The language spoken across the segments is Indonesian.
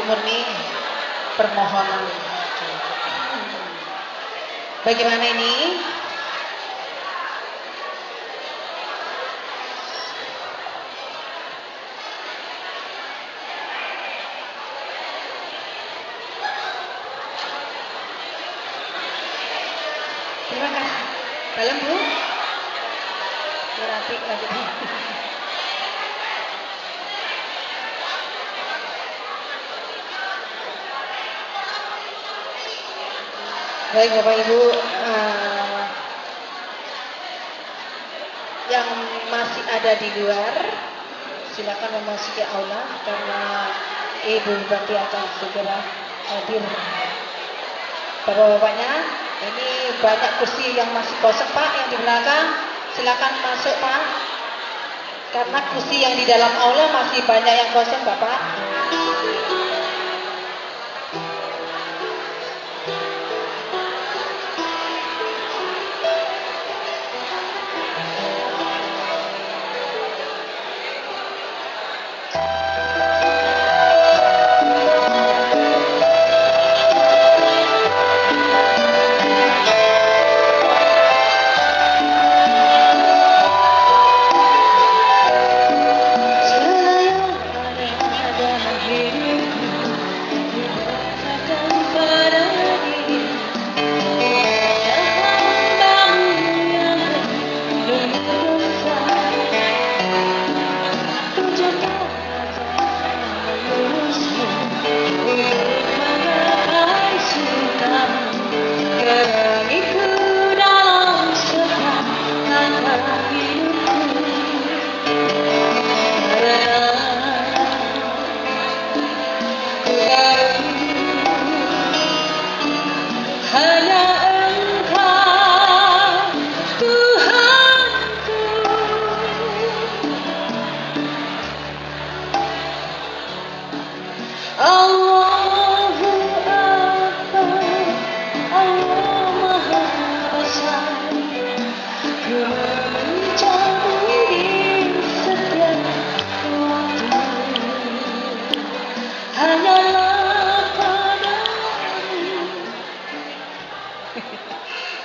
murni permohonan. Bagaimana ini? Terima kasih. Dalam Bu. Berarti lagi. Baik Bapak Ibu, yang masih ada di luar, silakan memasuki aula karena Ibu Bupati akan segera hadir. Bapak-bapaknya, ini banyak kursi yang masih kosong Pak, yang di belakang, silakan masuk Pak. Karena kursi yang di dalam aula masih banyak yang kosong Bapak.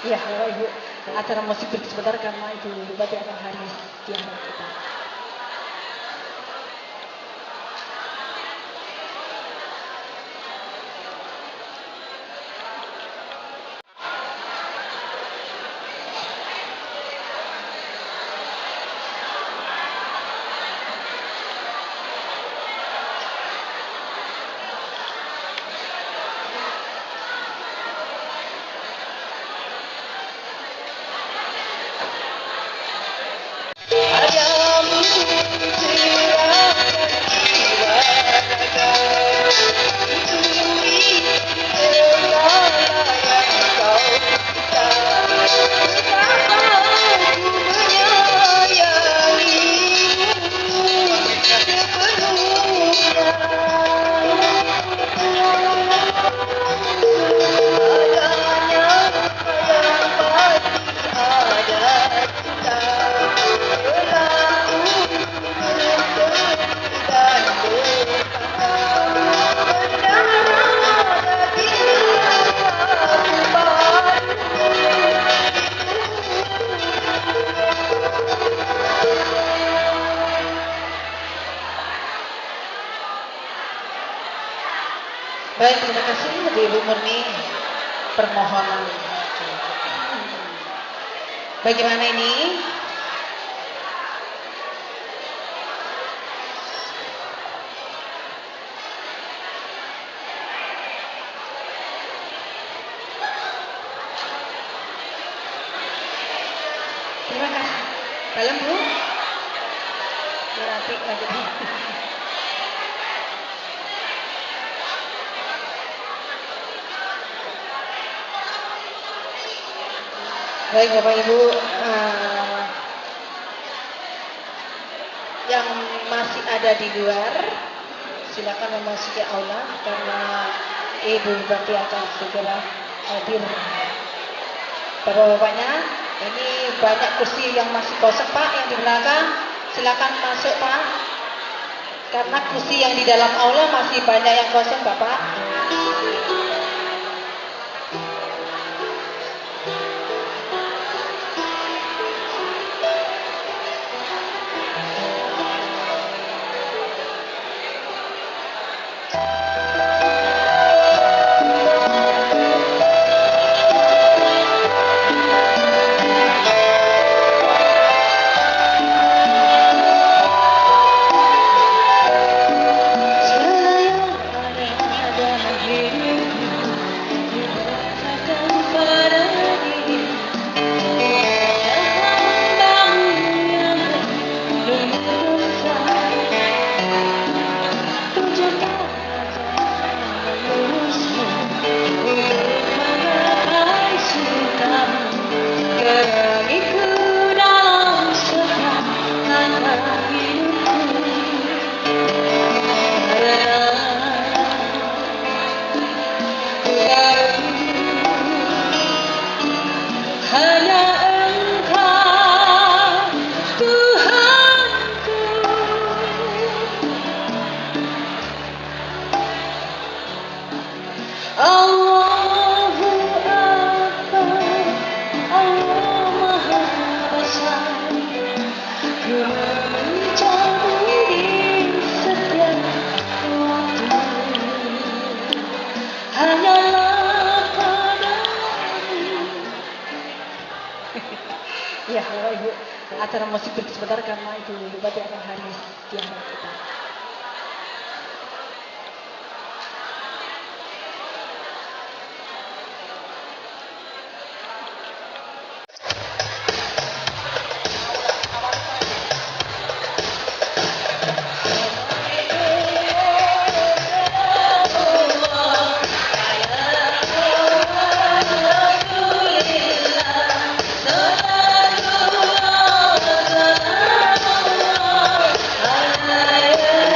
Ya, Bapak Ibu, acara musik break sebentar karena Ibu Bupati akan hadir di hadapan kita. Baik, terima kasih Ibu Murni permohonan. Bagaimana ini? Terima kasih. Dalam Bu. Berarti lagi. Baik Bapak Ibu, yang masih ada di luar, silakan memasuki aula karena Ibu Bupati akan segera hadir. Bapak-bapaknya, ini banyak kursi yang masih kosong Pak, yang di belakang, silakan masuk Pak. Karena kursi yang di dalam aula masih banyak yang kosong, Bapak. Hanya Engkau Tuhanku. Allahu Akbar, Allah Maha Esa. Ku mencari di setiap waktu. Hanyalah padamu. Ya, Bapak Ibu, acara musik berhenti sebentar karena Ibu Bupati akan hadir di antara kita. Yeah.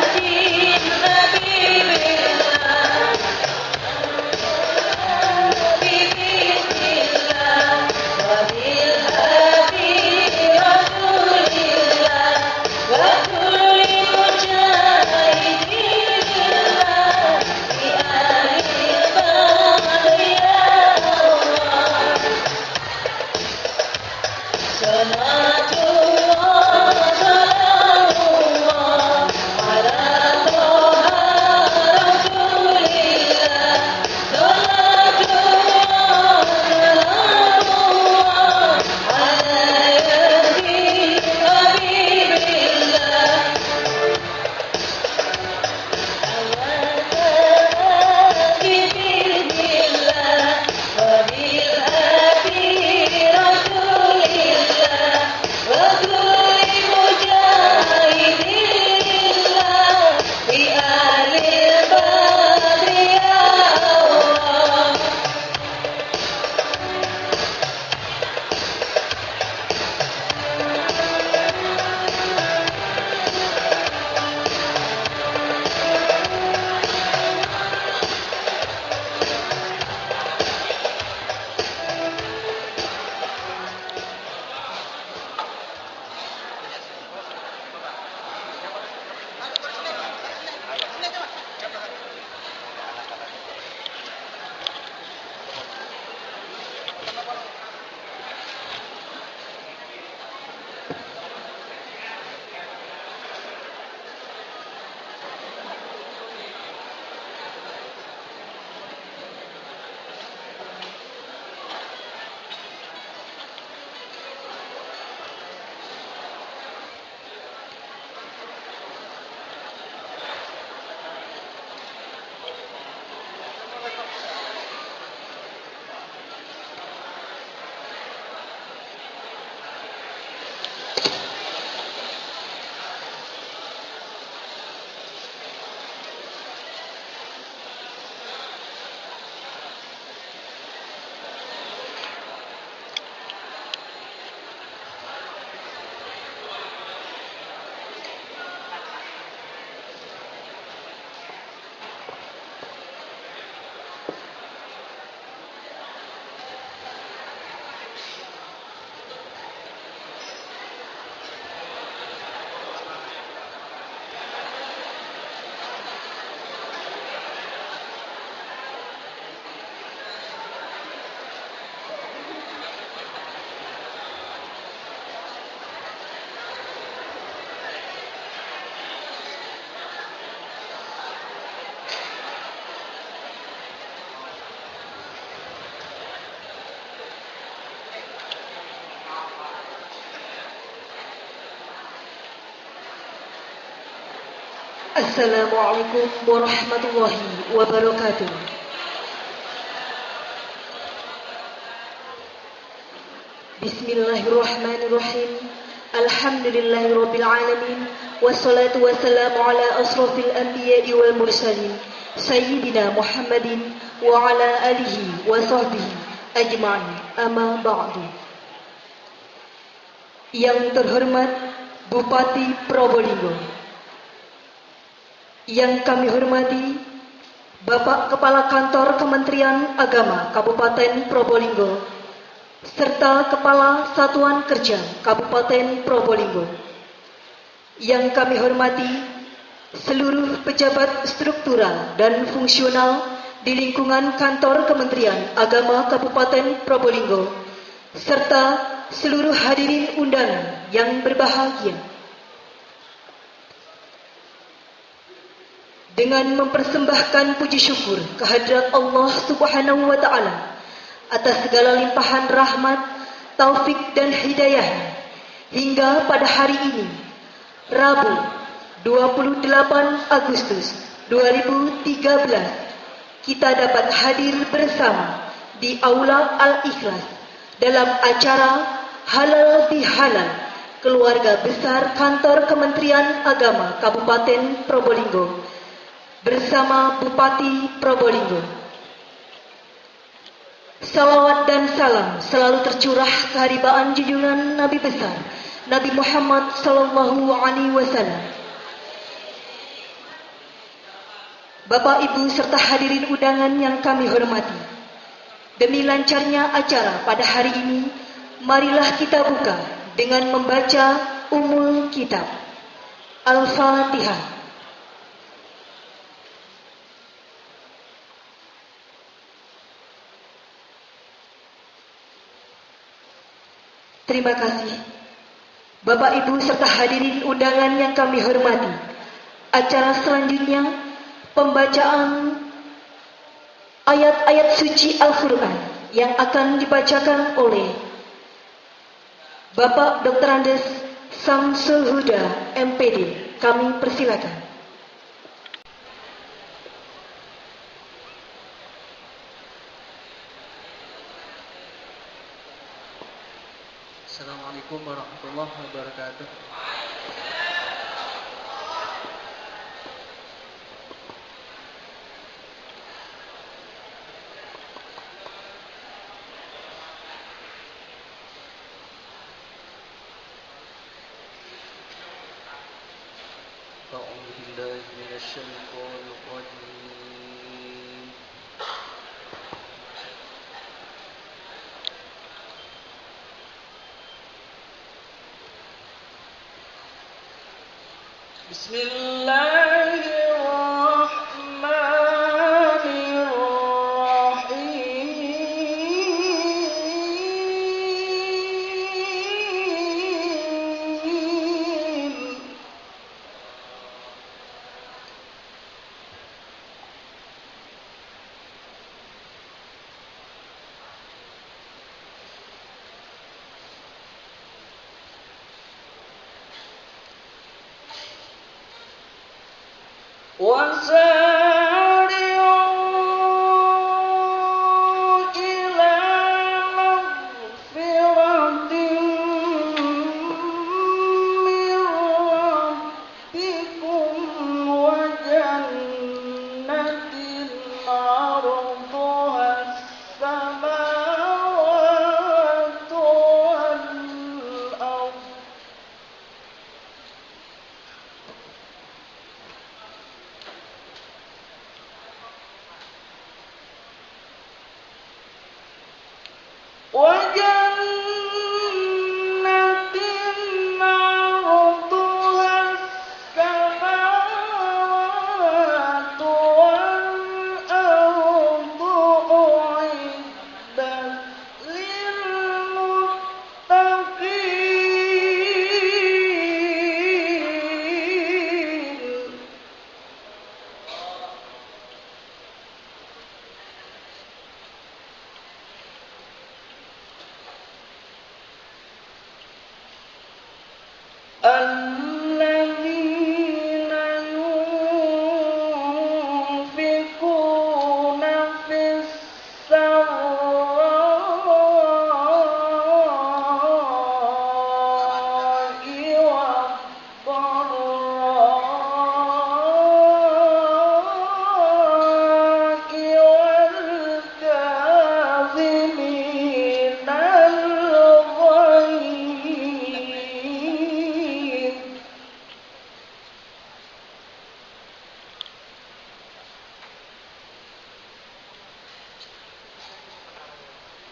Assalamualaikum warahmatullahi wabarakatuh. Bismillahirrahmanirrahim. Alhamdulillahirabbil alamin. Wassalatu wassalamu ala asrofil anbiya'i wal mursalin Sayyidina Muhammadin wa ala alihi wa sahbihi ajma'in. Amma ba'du. Yang terhormat Bupati Probolinggo, yang kami hormati Bapak Kepala Kantor Kementerian Agama Kabupaten Probolinggo, serta Kepala Satuan Kerja Kabupaten Probolinggo. Yang kami hormati seluruh pejabat struktural dan fungsional di lingkungan Kantor Kementerian Agama Kabupaten Probolinggo, serta seluruh hadirin undangan yang berbahagia. Dengan mempersembahkan puji syukur kehadirat Allah Subhanahu wa Ta'ala atas segala limpahan rahmat, taufik dan hidayah hingga pada hari ini, Rabu 28 Agustus 2013, kita dapat hadir bersama di Aula Al-Ikhlas dalam acara Halal Bihalal Keluarga Besar Kantor Kementerian Agama Kabupaten Probolinggo bersama Bupati Probolinggo. Salawat dan salam selalu tercurah keharibaan junjungan Nabi besar Nabi Muhammad sallallahu alaihi wasallam. Bapak, Ibu serta hadirin undangan yang kami hormati, demi lancarnya acara pada hari ini, marilah kita buka dengan membaca Ummul Kitab Al-Fatihah. Terima kasih. Bapak, Ibu serta hadirin undangan yang kami hormati, acara selanjutnya pembacaan ayat-ayat suci Al-Quran yang akan dibacakan oleh Bapak Dr. Andes Samsul Huda, MPD. Kami persilakan. Assalamualaikum warahmatullahi wabarakatuh. A'udzu billahi minasyaitonir rajim. Bismillahirrahmanirrahim. وسارعوا إلى مغفرة من ربكم وجنة عرضها السماوات والأرض وجنة عرضها السماوات والأرض أعدت للمتقين. الذين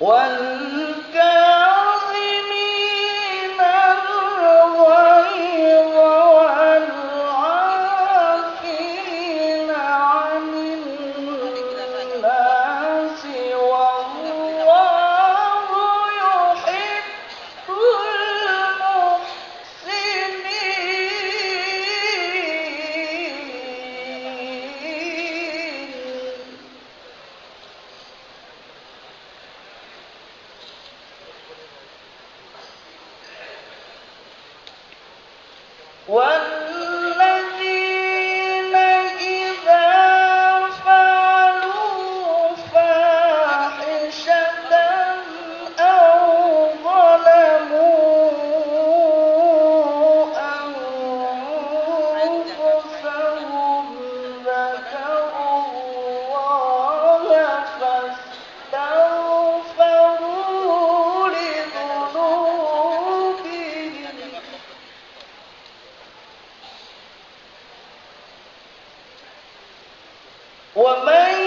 والكاظمين الغيظ والعافين عن الناس والله يحب المحسنين. والذين إذا فعلوا فاحشة أو ظلموا أنفسهم ذكروا الله فاستغفروا لذنوبهم ومن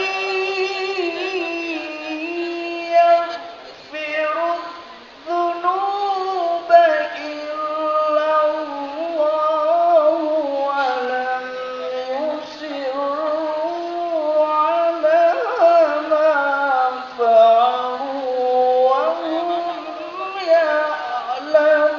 يغفر الذنوب إلا الله ولم يصروا على ما فعلوا وهم يعلمون.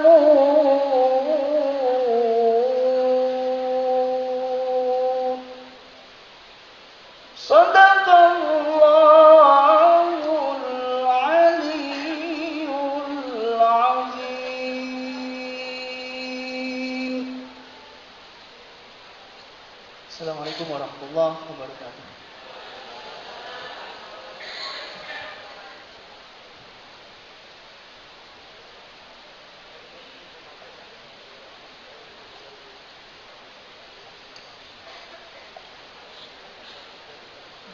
صدق الله العلي العظيم. Assalamualaikum warahmatullahi wabarakatuh.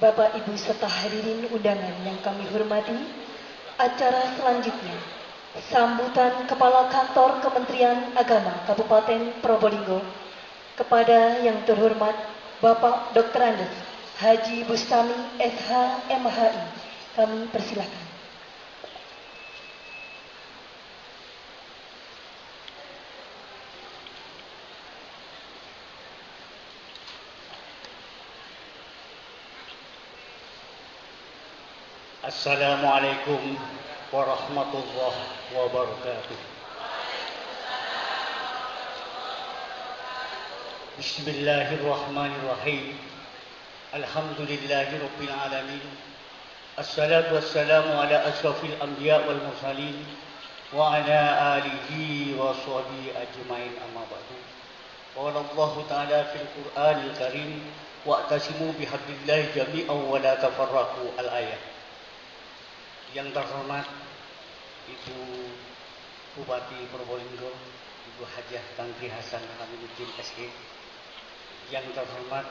Bapak, Ibu, serta hadirin undangan yang kami hormati, acara selanjutnya, sambutan Kepala Kantor Kementerian Agama Kabupaten Probolinggo kepada yang terhormat Bapak Dr. Andes Haji Bustami SH MHI. Kami persilakan. Assalamualaikum warahmatullahi wabarakatuh. Bismillahirrahmanirrahim. Alhamdulillahirabbil alamin. Assalatu wassalamu ala asyrafil anbiya wal mursalin wa ala alihi wa sahbihi ajmain, amma ba'du. Qala Allah ta'ala fil Qur'anil Karim wa'tasimu bihablillahi jami'an wa la tafarraqu, al-ayah. Yang terhormat Ibu Bupati Probolinggo, Ibu Hajah Tantri Hasan Hamiduddin SE. Yang terhormat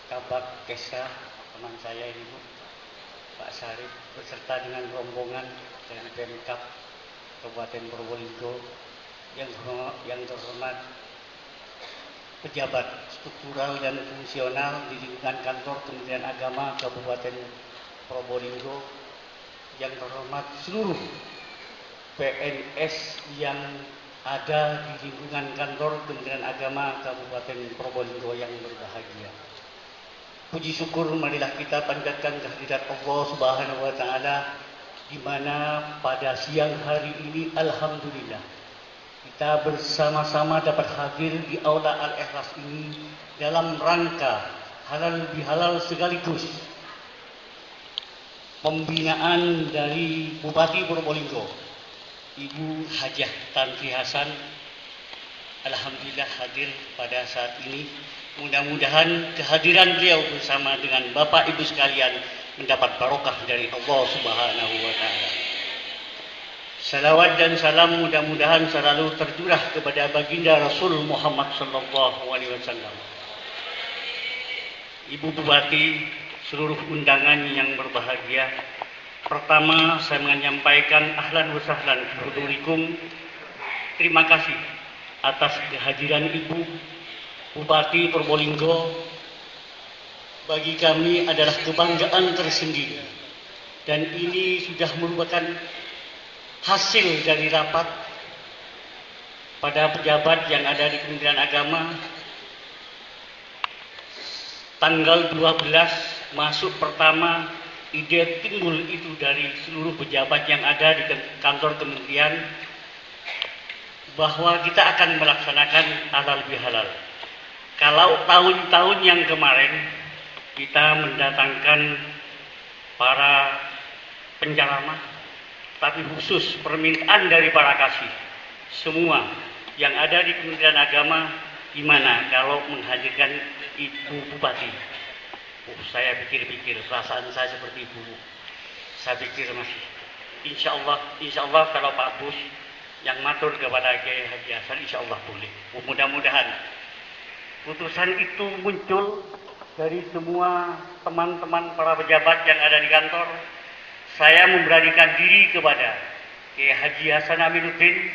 Kabak Kesa, teman saya ini Bu, Pak Sarif, beserta dengan rombongan dengan Pemkab Kabupaten Probolinggo. Yang terhormat pejabat struktural dan fungsional di lingkungan kantor Kementerian Agama Kabupaten Probolinggo. Yang terhormat seluruh PNS yang ada di lingkungan kantor Kementerian Agama Kabupaten Probolinggo yang berbahagia. Puji syukur marilah kita panjatkan kehadirat Allah Subhanahu wa taala, di mana pada siang hari ini alhamdulillah kita bersama-sama dapat hadir di Aula Al-Ikhlas ini dalam rangka halal bihalal sekaligus pembinaan dari Bupati Probolinggo, Ibu Hajah Tantri Hasan. Alhamdulillah hadir pada saat ini. Mudah-mudahan kehadiran beliau bersama dengan Bapak Ibu sekalian mendapat barokah dari Allah Subhanahu wa taala. Salawat dan salam mudah-mudahan selalu tercurah kepada baginda Rasul Muhammad sallallahu alaihi wasallam. Ibu Bupati, seluruh undangan yang berbahagia, pertama saya menyampaikan ahlan wa sahlan hudurikum. Terima kasih atas kehadiran Ibu Bupati Probolinggo. Bagi kami adalah kebanggaan tersendiri dan ini sudah merupakan hasil dari rapat pada pejabat yang ada di Kementerian Agama tanggal 12 masuk pertama. Ide timbul itu dari seluruh pejabat yang ada di kantor kementerian bahwa kita akan melaksanakan halal bihalal. Kalau tahun-tahun yang kemarin kita mendatangkan para penceramah, tapi khusus permintaan dari para kasih semua yang ada di Kementerian Agama, gimana kalau menghadirkan Ibu Bupati? Saya pikir-pikir, perasaan saya seperti dulu. Saya pikir masih, insya Allah kalau Pak Bus yang matur kepada Kiai Haji Hasan, insya Allah boleh. Mudah-mudahan putusan itu muncul dari semua teman-teman para pejabat yang ada di kantor. Saya memberanikan diri kepada Kiai Haji Hasan Aminuddin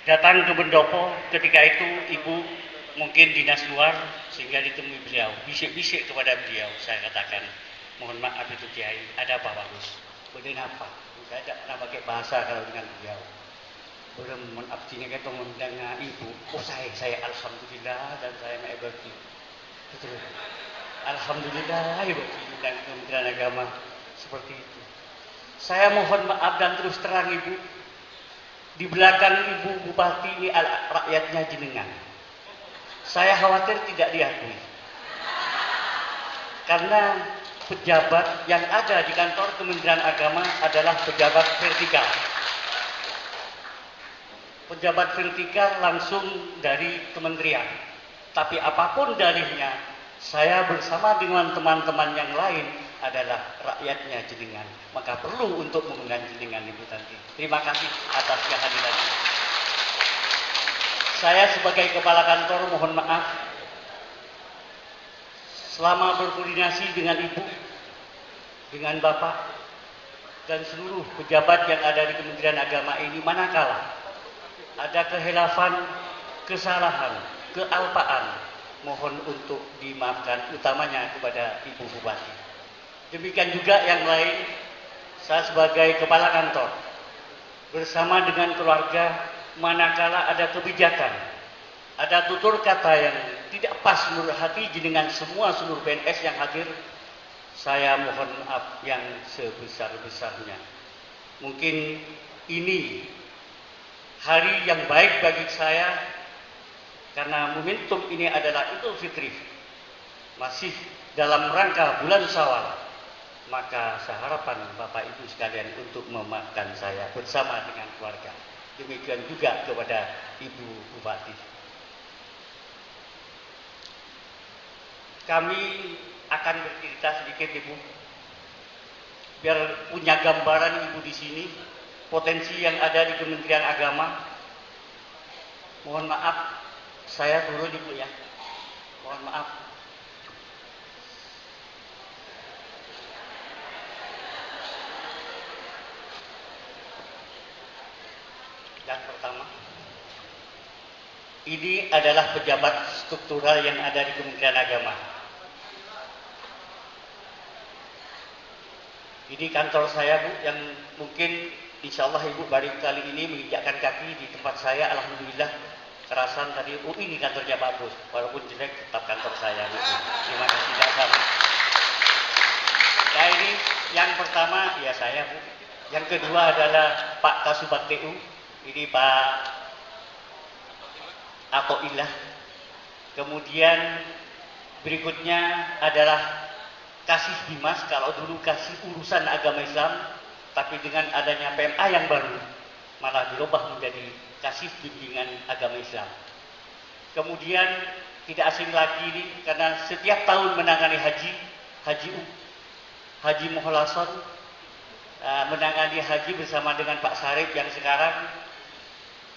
datang ke Pendopo. Ketika itu Ibu mungkin dinas luar, sehingga ditemui beliau, bisik-bisik kepada beliau. Saya katakan, mohon maaf itu Kiai, ada apa bagus? Bagaimana apa? Saya tidak pernah pakai bahasa kalau dengan beliau. Mohon abdinya kita mendengar Ibu. Oh saya alhamdulillah dan saya mengibadi. Betul. Alhamdulillah Ibu dan Kementerian Agama seperti itu. Saya mohon maaf dan terus terang Ibu, di belakang Ibu Bupati ini rakyatnya jenengan. Saya khawatir tidak diakui. Karena pejabat yang ada di kantor Kementerian Agama adalah pejabat vertikal. Pejabat vertikal langsung dari kementerian. Tapi apapun dalihnya, saya bersama dengan teman-teman yang lain adalah rakyatnya jenengan. Maka perlu untuk mengundang jenengan Ibu Tanti. Terima kasih atas kehadirannya. Saya sebagai kepala kantor mohon maaf selama berkoordinasi dengan Ibu, dengan Bapak, dan seluruh pejabat yang ada di Kementerian Agama ini, manakala ada kehilafan, kesalahan, kealpaan, mohon untuk dimaafkan, utamanya kepada Ibu Bupati. Demikian juga yang lain, saya sebagai kepala kantor bersama dengan keluarga, manakala ada kebijakan, ada tutur kata yang tidak pas menurut hati jenengan semua seluruh PNS yang hadir, saya mohon maaf yang sebesar-besarnya. Mungkin ini hari yang baik bagi saya karena momentum ini adalah Idul Fitri, masih dalam rangka bulan Syawal. Maka saya harapan Bapak Ibu sekalian untuk memaafkan saya bersama dengan keluarga. Demikian juga kepada Ibu Bupati. Kami akan bercerita sedikit Ibu, biar punya gambaran Ibu di sini potensi yang ada di Kementerian Agama. Mohon maaf, saya turun Ibu ya. Mohon maaf. Yang pertama, ini adalah pejabat struktural yang ada di Kementerian Agama. Ini kantor saya Bu, yang mungkin insya Allah Ibu baru kali ini menginjakkan kaki di tempat saya. Alhamdulillah kerasan tadi, oh ini kantornya bagus, walaupun jelek tetap kantor saya Bu. Terima kasih sama. Nah ini yang pertama ya saya Bu. Yang kedua adalah Pak Kasubag TU. Ini Pak Atoillah. Kemudian berikutnya adalah Kasih Bimas. Kalau dulu Kasih Urusan Agama Islam, tapi dengan adanya PMA yang baru malah dirubah menjadi Kasih Bimbingan Agama Islam. Kemudian tidak asing lagi ini karena setiap tahun menangani Haji Mukhalason, menangani haji bersama dengan Pak Sarip yang sekarang.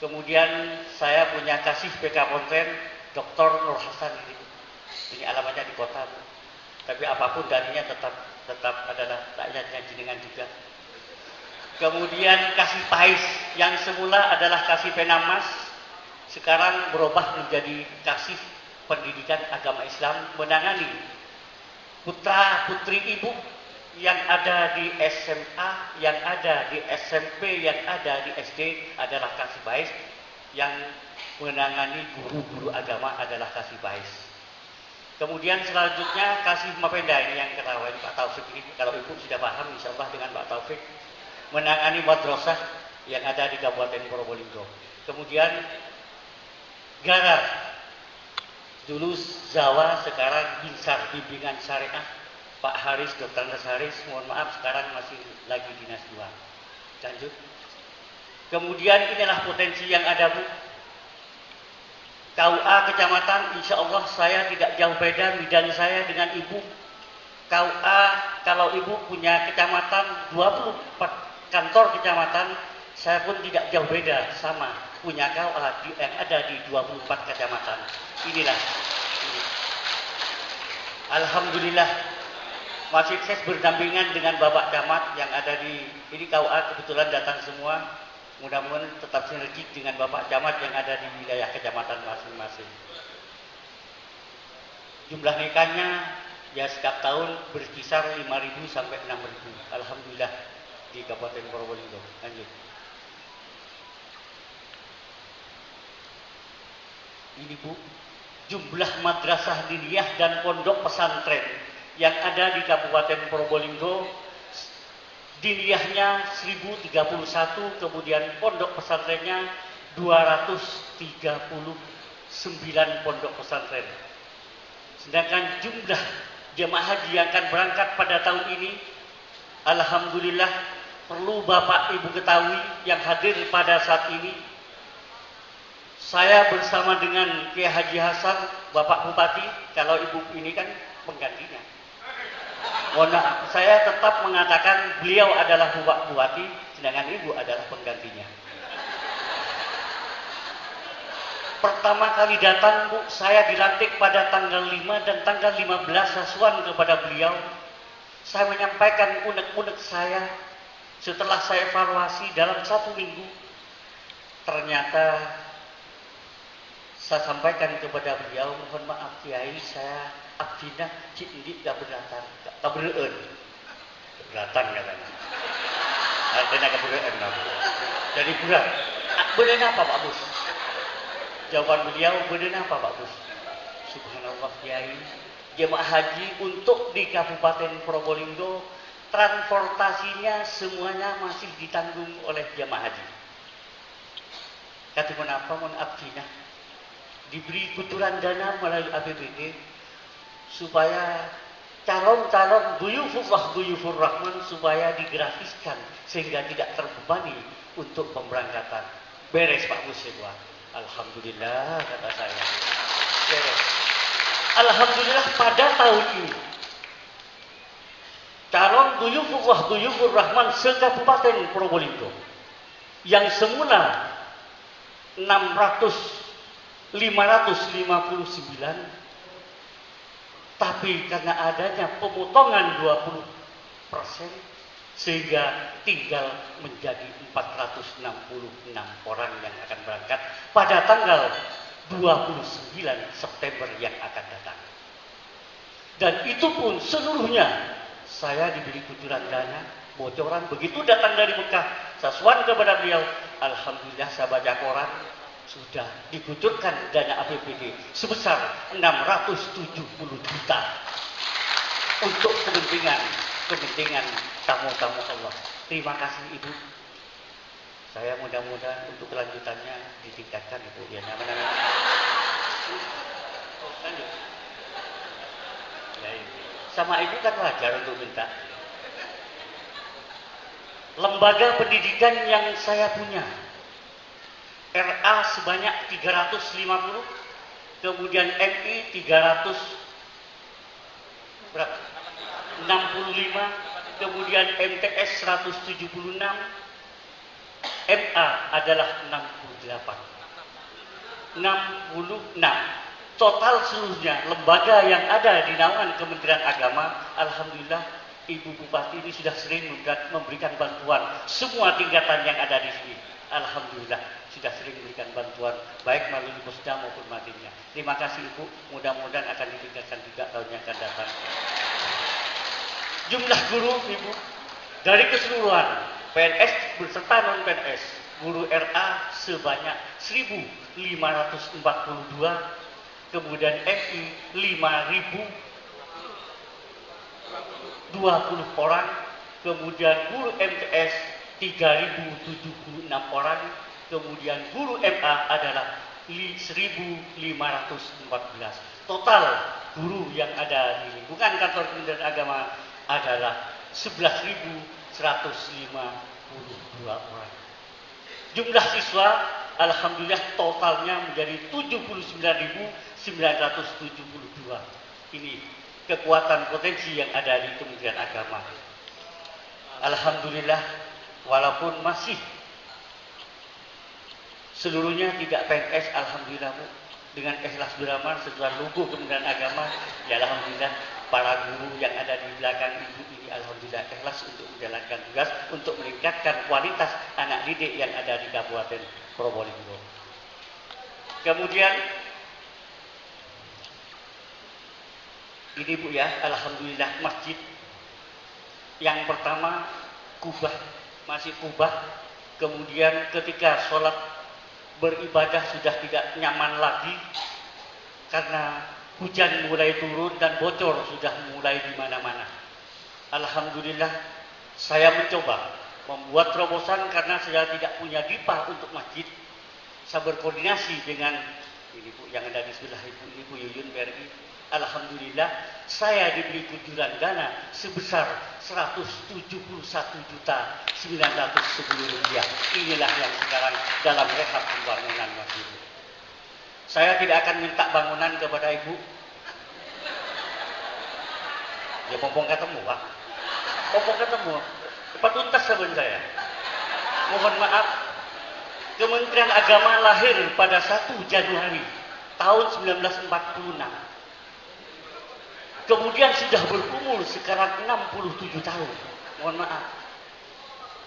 Kemudian saya punya Kasih PK Ponten, Dr. Nur Hasan ini. Ini alamatnya di kota, Bu. Tapi apapun darinya tetap adalah rakyatnya jenengan juga. Kemudian Kasih Pais yang semula adalah Kasih Penamas, sekarang berubah menjadi Kasih Pendidikan Agama Islam, menangani putra putri Ibu yang ada di SMA, yang ada di SMP, yang ada di SD adalah Kasih Bais, yang menangani guru-guru agama adalah Kasih Bais. Kemudian selanjutnya Kasih Mapenda, ini yang ketahuan Pak Taufik ini, kalau Ibu sudah paham insya Allah dengan Pak Taufik, menangani madrasah yang ada di Kabupaten Probolinggo. Kemudian Gara, dulu Zawa, sekarang Binsar, Bimbingan Syariah, Pak Haris, Dr. Andes Haris, mohon maaf sekarang masih lagi dinas 2. Lanjut. Kemudian inilah potensi yang ada, Bu. KUA kecamatan, insya Allah saya tidak jauh beda bidang saya dengan Ibu. KUA, kalau Ibu punya kecamatan 24 kantor kecamatan, saya pun tidak jauh beda, sama punya KUA yang ada di 24 kecamatan. Inilah. Alhamdulillah masih saya berdampingan dengan Bapak Camat yang ada di ini KUA, kebetulan datang semua. Mudah-mudahan tetap sinergi dengan Bapak Camat yang ada di wilayah kecamatan masing-masing. Jumlah nikahnya ya setiap tahun berkisar 5.000 sampai 6.000. Alhamdulillah di Kabupaten Probolinggo. Lanjut. Ini Bu, jumlah madrasah diniyah dan pondok pesantren yang ada di Kabupaten Probolinggo, diniyahnya 1031, kemudian pondok pesantrennya 239 pondok pesantren. Sedangkan jumlah jemaah haji yang akan berangkat pada tahun ini, alhamdulillah, perlu Bapak Ibu ketahui yang hadir pada saat ini, saya bersama dengan Kiai Haji Hasan, Bapak Bupati, kalau Ibu ini kan penggantinya. Mohon maaf, saya tetap mengatakan beliau adalah Bapak Bupati, sedangkan Ibu adalah penggantinya. Pertama kali datang, Bu, saya dilantik pada tanggal 5 dan tanggal 15 sesuai kepada beliau. Saya menyampaikan unek-unek saya. Setelah saya evaluasi dalam 1 minggu, ternyata saya sampaikan kepada beliau, mohon maaf Kiai, saya abdina cik indik gak beratan, gak kebereen. Beratan katanya. Artinya kebereen. Jadi berat. Bener apa Pak Bus? Jawaban beliau, bener apa Pak Bus? Subhanallah Kiai, jemaah haji untuk di Kabupaten Probolinggo, transportasinya semuanya masih ditanggung oleh jemaah haji. Kata kenapa mon abdina? Diberi kuturan dana melalui APBD supaya calon-calon duyufur rahman supaya digratiskan sehingga tidak terbebani untuk pemberangkatan. Beres Pak Musibwa. Alhamdulillah kata saya. Beres. Alhamdulillah pada tahun ini calon duyufur rahman se-Kabupaten Probolinggo yang semula 559, tapi karena adanya pemotongan 20% sehingga tinggal menjadi 466 orang yang akan berangkat pada tanggal 29 September yang akan datang. Dan itu pun seluruhnya saya diberi kucuran dana, bocoran begitu datang dari Mekah, saya suan kepada beliau, alhamdulillah saya baca koran, sudah dikucurkan dana APBD sebesar 670 juta untuk kepentingan tamu-tamu Allah. Terima kasih Ibu. Saya mudah-mudahan untuk kelanjutannya ditingkatkan Ibu. Ya, namanya. Lanjut. Ya, sama Ibu kan wajar untuk minta. Lembaga pendidikan yang saya punya, RA sebanyak 350, kemudian MI 300 berapa? 65, kemudian MTS 176, MA adalah 66. Total seluruhnya lembaga yang ada di naungan Kementerian Agama, alhamdulillah Ibu Bupati ini sudah sering memberikan bantuan semua tingkatan yang ada di sini. Alhamdulillah sudah sering memberikan bantuan baik melalui Posda maupun Madinnya. Terima kasih Ibu, mudah-mudahan akan ditingkatkan juga tahun yang akan datang. Jumlah guru Ibu dari keseluruhan PNS beserta non PNS, guru RA sebanyak 1.542, kemudian FI 5.020 orang, kemudian guru MTS 3.076 orang, kemudian guru MA adalah 1.514. Total guru yang ada di lingkungan kantor Kementerian Agama adalah 11.152 orang. Jumlah siswa alhamdulillah totalnya menjadi 79.972. Ini kekuatan potensi yang ada di Kementerian Agama. Alhamdulillah, walaupun masih seluruhnya tidak PNS, alhamdulillah Bu, dengan ikhlas beramal sesuai logo Kementerian Agama, ya alhamdulillah para guru yang ada di belakang Ibu ini alhamdulillah ikhlas untuk menjalankan tugas untuk meningkatkan kualitas anak didik yang ada di Kabupaten Probolinggo. Kemudian ini Bu ya, alhamdulillah masjid yang pertama kubah, masih kubah, kemudian ketika sholat beribadah sudah tidak nyaman lagi karena hujan mulai turun dan bocor sudah mulai di mana-mana. Alhamdulillah saya mencoba membuat terobosan karena saya tidak punya pipa untuk masjid. Saya berkoordinasi dengan ini Bu yang ada di sebelah Ibu Yuyun BRI. Alhamdulillah saya diberi kucuran dana sebesar Rp171.910.000. Inilah yang sekarang dalam rehab pembangunan masjid. Saya tidak akan minta bangunan kepada Ibu. Ya pompong ketemu Pak. Pompong ketemu. Cepat tuntas sahabat saya. Mohon maaf. Kementerian Agama lahir pada 1 Januari tahun 1946. Kemudian sudah berumur sekarang 67 tahun. Mohon maaf.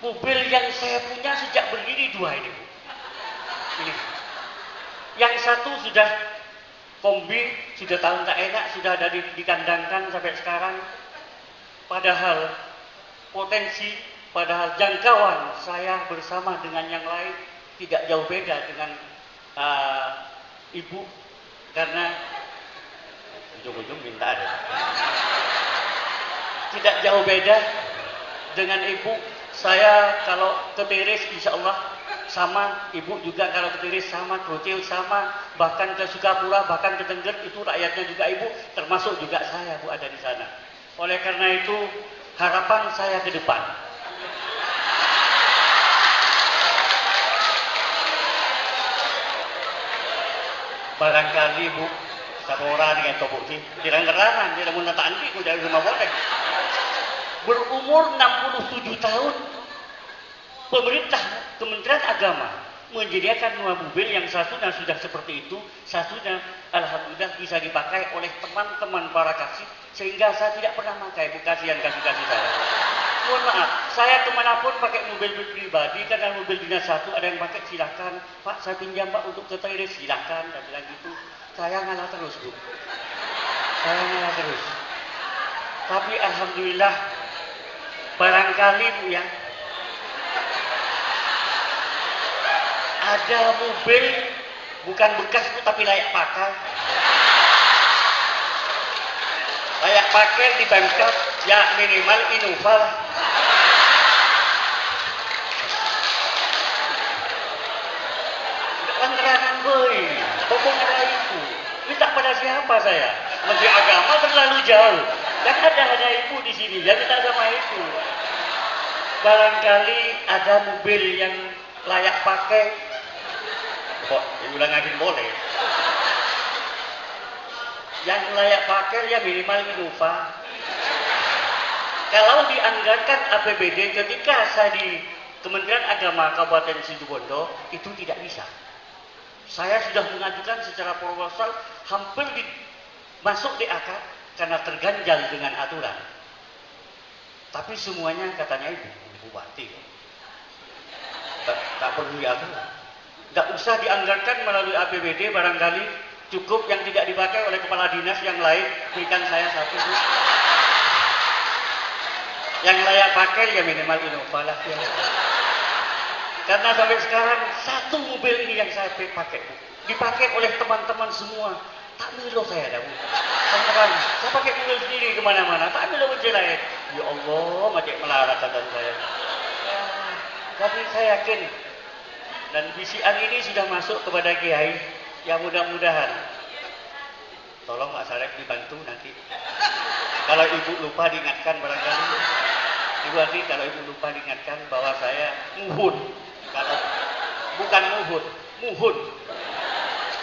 Mobil yang saya punya sejak berdiri 2 ini. Ini. Yang satu sudah kombi, sudah tahun tak enak, sudah ada dikandangkan sampai sekarang. Padahal potensi, padahal jangkauan saya bersama dengan yang lain tidak jauh beda dengan Ibu. Karena ujung-ujung minta ada. Tidak jauh beda dengan Ibu. Saya kalau ke Tiris insya Allah sama, Ibu juga kalau ke Tiris sama, Krucil sama, bahkan ke Sukapura, bahkan ke Tengger itu rakyatnya juga Ibu, termasuk juga saya Bu ada di sana. Oleh karena itu harapan saya ke depan. Barangkali Bu, Sabora dengan Tobuki, dirang-gerangan, tidak mau nata anti, dari rumah boleh. Berumur 67 tahun, pemerintah Kementerian Agama menyediakan 2 mobil, yang satunya sudah seperti itu, satunya alhamdulillah bisa dipakai oleh teman-teman para kasih, sehingga saya tidak pernah pakai, Bu, kasihan kasih-kasih saya. Mohon maaf, saya kemanapun pakai mobil pribadi, karena mobil dinas satu ada yang pakai silakan, Pak saya pinjam Pak untuk ke Tiris, silakan, dan bilang gitu. Saya ngalah terus Bu, saya ngalah terus. Tapi alhamdulillah barangkali Bu ya, ada mobil bukan bekas Bu tapi layak pakai. Layak pakai di Pemkab ya minimal Innova. Langganan boy, pokoknya itu. Minta pada siapa saya? Menteri Agama terlalu jauh. Dan ada hanya Ibu di sini, ya minta sama Ibu. Barangkali ada mobil yang layak pakai. Kok diulang lagi boleh? Yang layak pakai ya minimal Innova. Kalau dianggarkan APBD ketika saya di Kementerian Agama Kabupaten Situbondo itu tidak bisa. Saya sudah mengajukan secara proposal hampir masuk DAK karena terganjal dengan aturan. Tapi semuanya katanya Ibu Bupati. Tak perlu diatur. Tidak usah dianggarkan melalui APBD, barangkali cukup yang tidak dipakai oleh kepala dinas yang lain, berikan saya satu. Yang layak pakai ya minimal Innova lah ya. Karena sampai sekarang satu mobil ini yang saya pakai, Bu. Dipakai oleh teman-teman semua. Tak milo saya dah, Bu. Beneran, saya pakai mobil sendiri kemana-mana. Tak milo menjelek. Ya Allah, macam melarat kata saya. Ya, tapi saya yakin dan bisian ini sudah masuk kepada Kiai. Ya mudah-mudahan. Tolong Pak Sarek dibantu nanti. Kalau ibu lupa diingatkan barangkali. Ibu Adi, kalau ibu lupa diingatkan bahwa saya muhun. Kalau bukan muhun.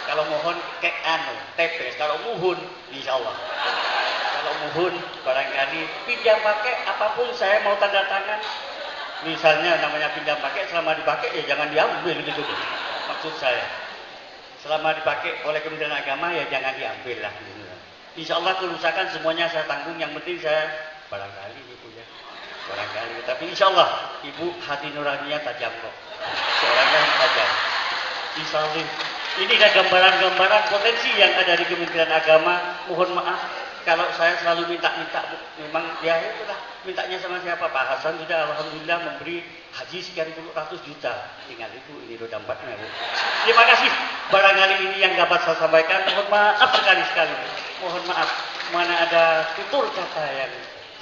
Kalau mohon kayak tepes. Kalau muhun, insya Allah. Kalau muhun, barangkali pinjam pakai apapun saya mau tanda tangan. Misalnya namanya pinjam pakai, selama dipakai ya jangan diambil gitu. Maksud saya, selama dipakai oleh Kementerian Agama ya jangan diambil lah. Gitu. Insya Allah kerusakan semuanya saya tanggung. Yang penting saya barangkali ibu ya. Barangkali, tapi insya Allah ibu hati nuraninya tajam kok. Seorangnya tajam. Insya Allah. Ini kan gambaran-gambaran potensi yang ada di Kementerian Agama. Mohon maaf kalau saya selalu minta-minta, Bu. Memang ya itulah mintanya sama siapa? Pak Hasan sudah alhamdulillah memberi haji sekian puluh ratus juta. Tinggal ibu ini roda empatnya, Bu. Terima kasih. Barangkali ini yang dapat saya sampaikan. Mohon maaf sekali-sekali. Mohon maaf. Mana ada tutur kata yang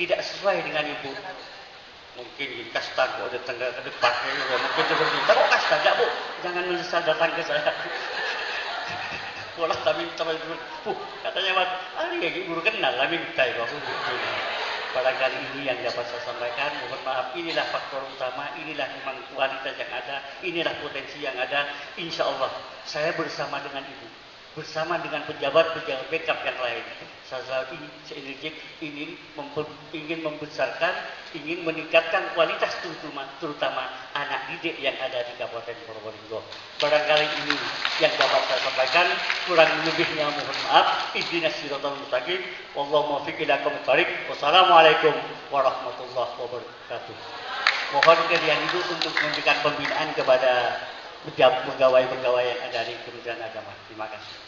tidak sesuai dengan ibu. Mungkin kasta kok datang ke depan ya, mungkin seperti itu. Kok kasta enggak, Bu? Jangan menyesal datang ke saya. Pola kami sama guru, katanya Mas, ya guru kenal, kami minta ya, aku gitu. Barangkali ini yang dapat saya sampaikan. Mohon maaf, inilah faktor utama, inilah memang kualitas yang ada, inilah potensi yang ada. Insya Allah, saya bersama dengan ibu, bersama dengan pejabat-pejabat backup yang lain. Saya seenergik ingin membesarkan, ingin meningkatkan kualitas terutama anak didik yang ada di Kabupaten Probolinggo. Barangkali ini yang dapat saya sampaikan, kurang lebihnya mohon maaf. Ihdinas siratal mustaqim. Wallahu muwaffiq ila aqwamit thoriq. Wassalamualaikum warahmatullahi wabarakatuh. Mohon kalian itu untuk memberikan pembinaan kepada pegawai-pegawai yang ada di Kementerian Agama. Terima kasih.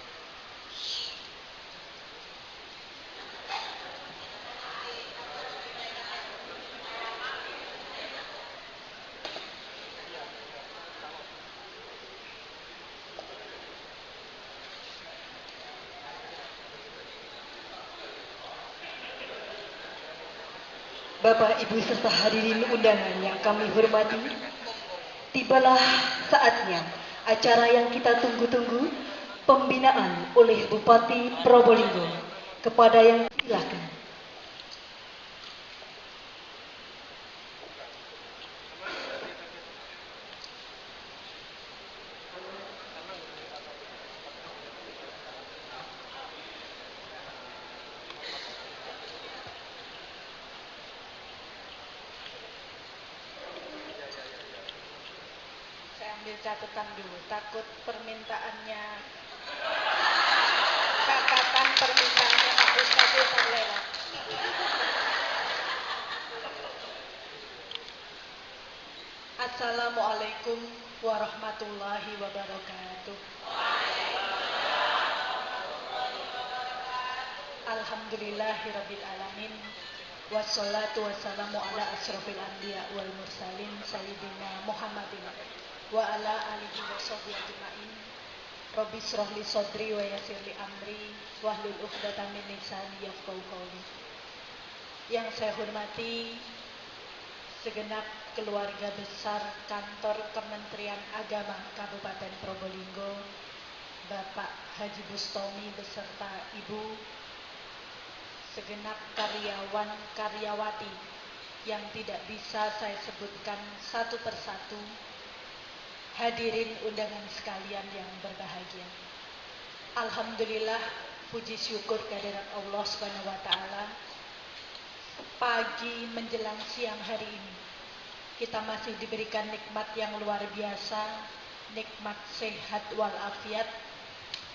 Bapak, Ibu, serta hadirin undangan yang kami hormati, tibalah saatnya acara yang kita tunggu-tunggu, pembinaan oleh Bupati Probolinggo kepada yang silakan. Ambil catatan dulu, takut permintaannya catatan permintaannya Pak Ustadz terlewat. Assalamualaikum warahmatullahi wabarakatuh. Alhamdulillahirabbil alamin. Wassalatu wassalamu ala asrofil anbiya wal mursalin sayyidina Muhammadin wa ala alihi wa sahbihi ajma'in. Rabbi shrah li sadri wa yassir li amri wahlul 'uqdatam min lisani yafqahu qawli. Yang saya hormati segenap keluarga besar Kantor Kementerian Agama Kabupaten Probolinggo, Bapak Haji Bustomi beserta Ibu, segenap karyawan karyawati yang tidak bisa saya sebutkan satu persatu, hadirin undangan sekalian yang berbahagia. Alhamdulillah, puji syukur kehadirat Allah Subhanahu wa taala. Pagi menjelang siang hari ini kita masih diberikan nikmat yang luar biasa, nikmat sehat walafiat,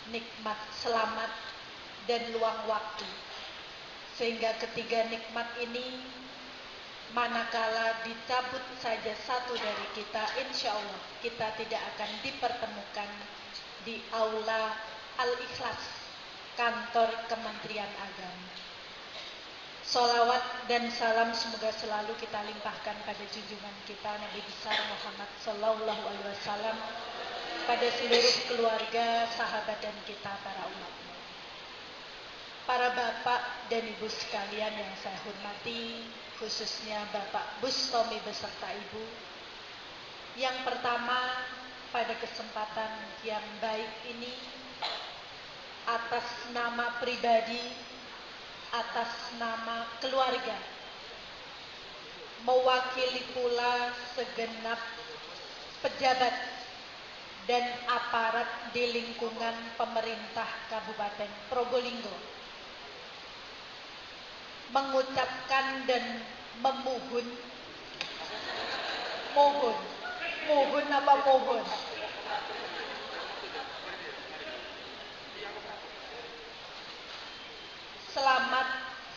nikmat selamat dan luang waktu. Sehingga ketiga nikmat ini manakala dicabut saja satu dari kita, insya Allah kita tidak akan dipertemukan di aula Al-Ikhlas Kantor Kementerian Agama. Salawat dan salam semoga selalu kita limpahkan pada junjungan kita Nabi besar Muhammad Sallallahu Alaihi Wasallam, pada seluruh keluarga, sahabat dan kita para umat. Para bapak dan ibu sekalian yang saya hormati, khususnya Bapak Bustomi beserta ibu. Yang pertama, pada kesempatan yang baik ini, atas nama pribadi, atas nama keluarga, mewakili pula segenap pejabat dan aparat di lingkungan pemerintah Kabupaten Probolinggo, mengucapkan dan mohon Selamat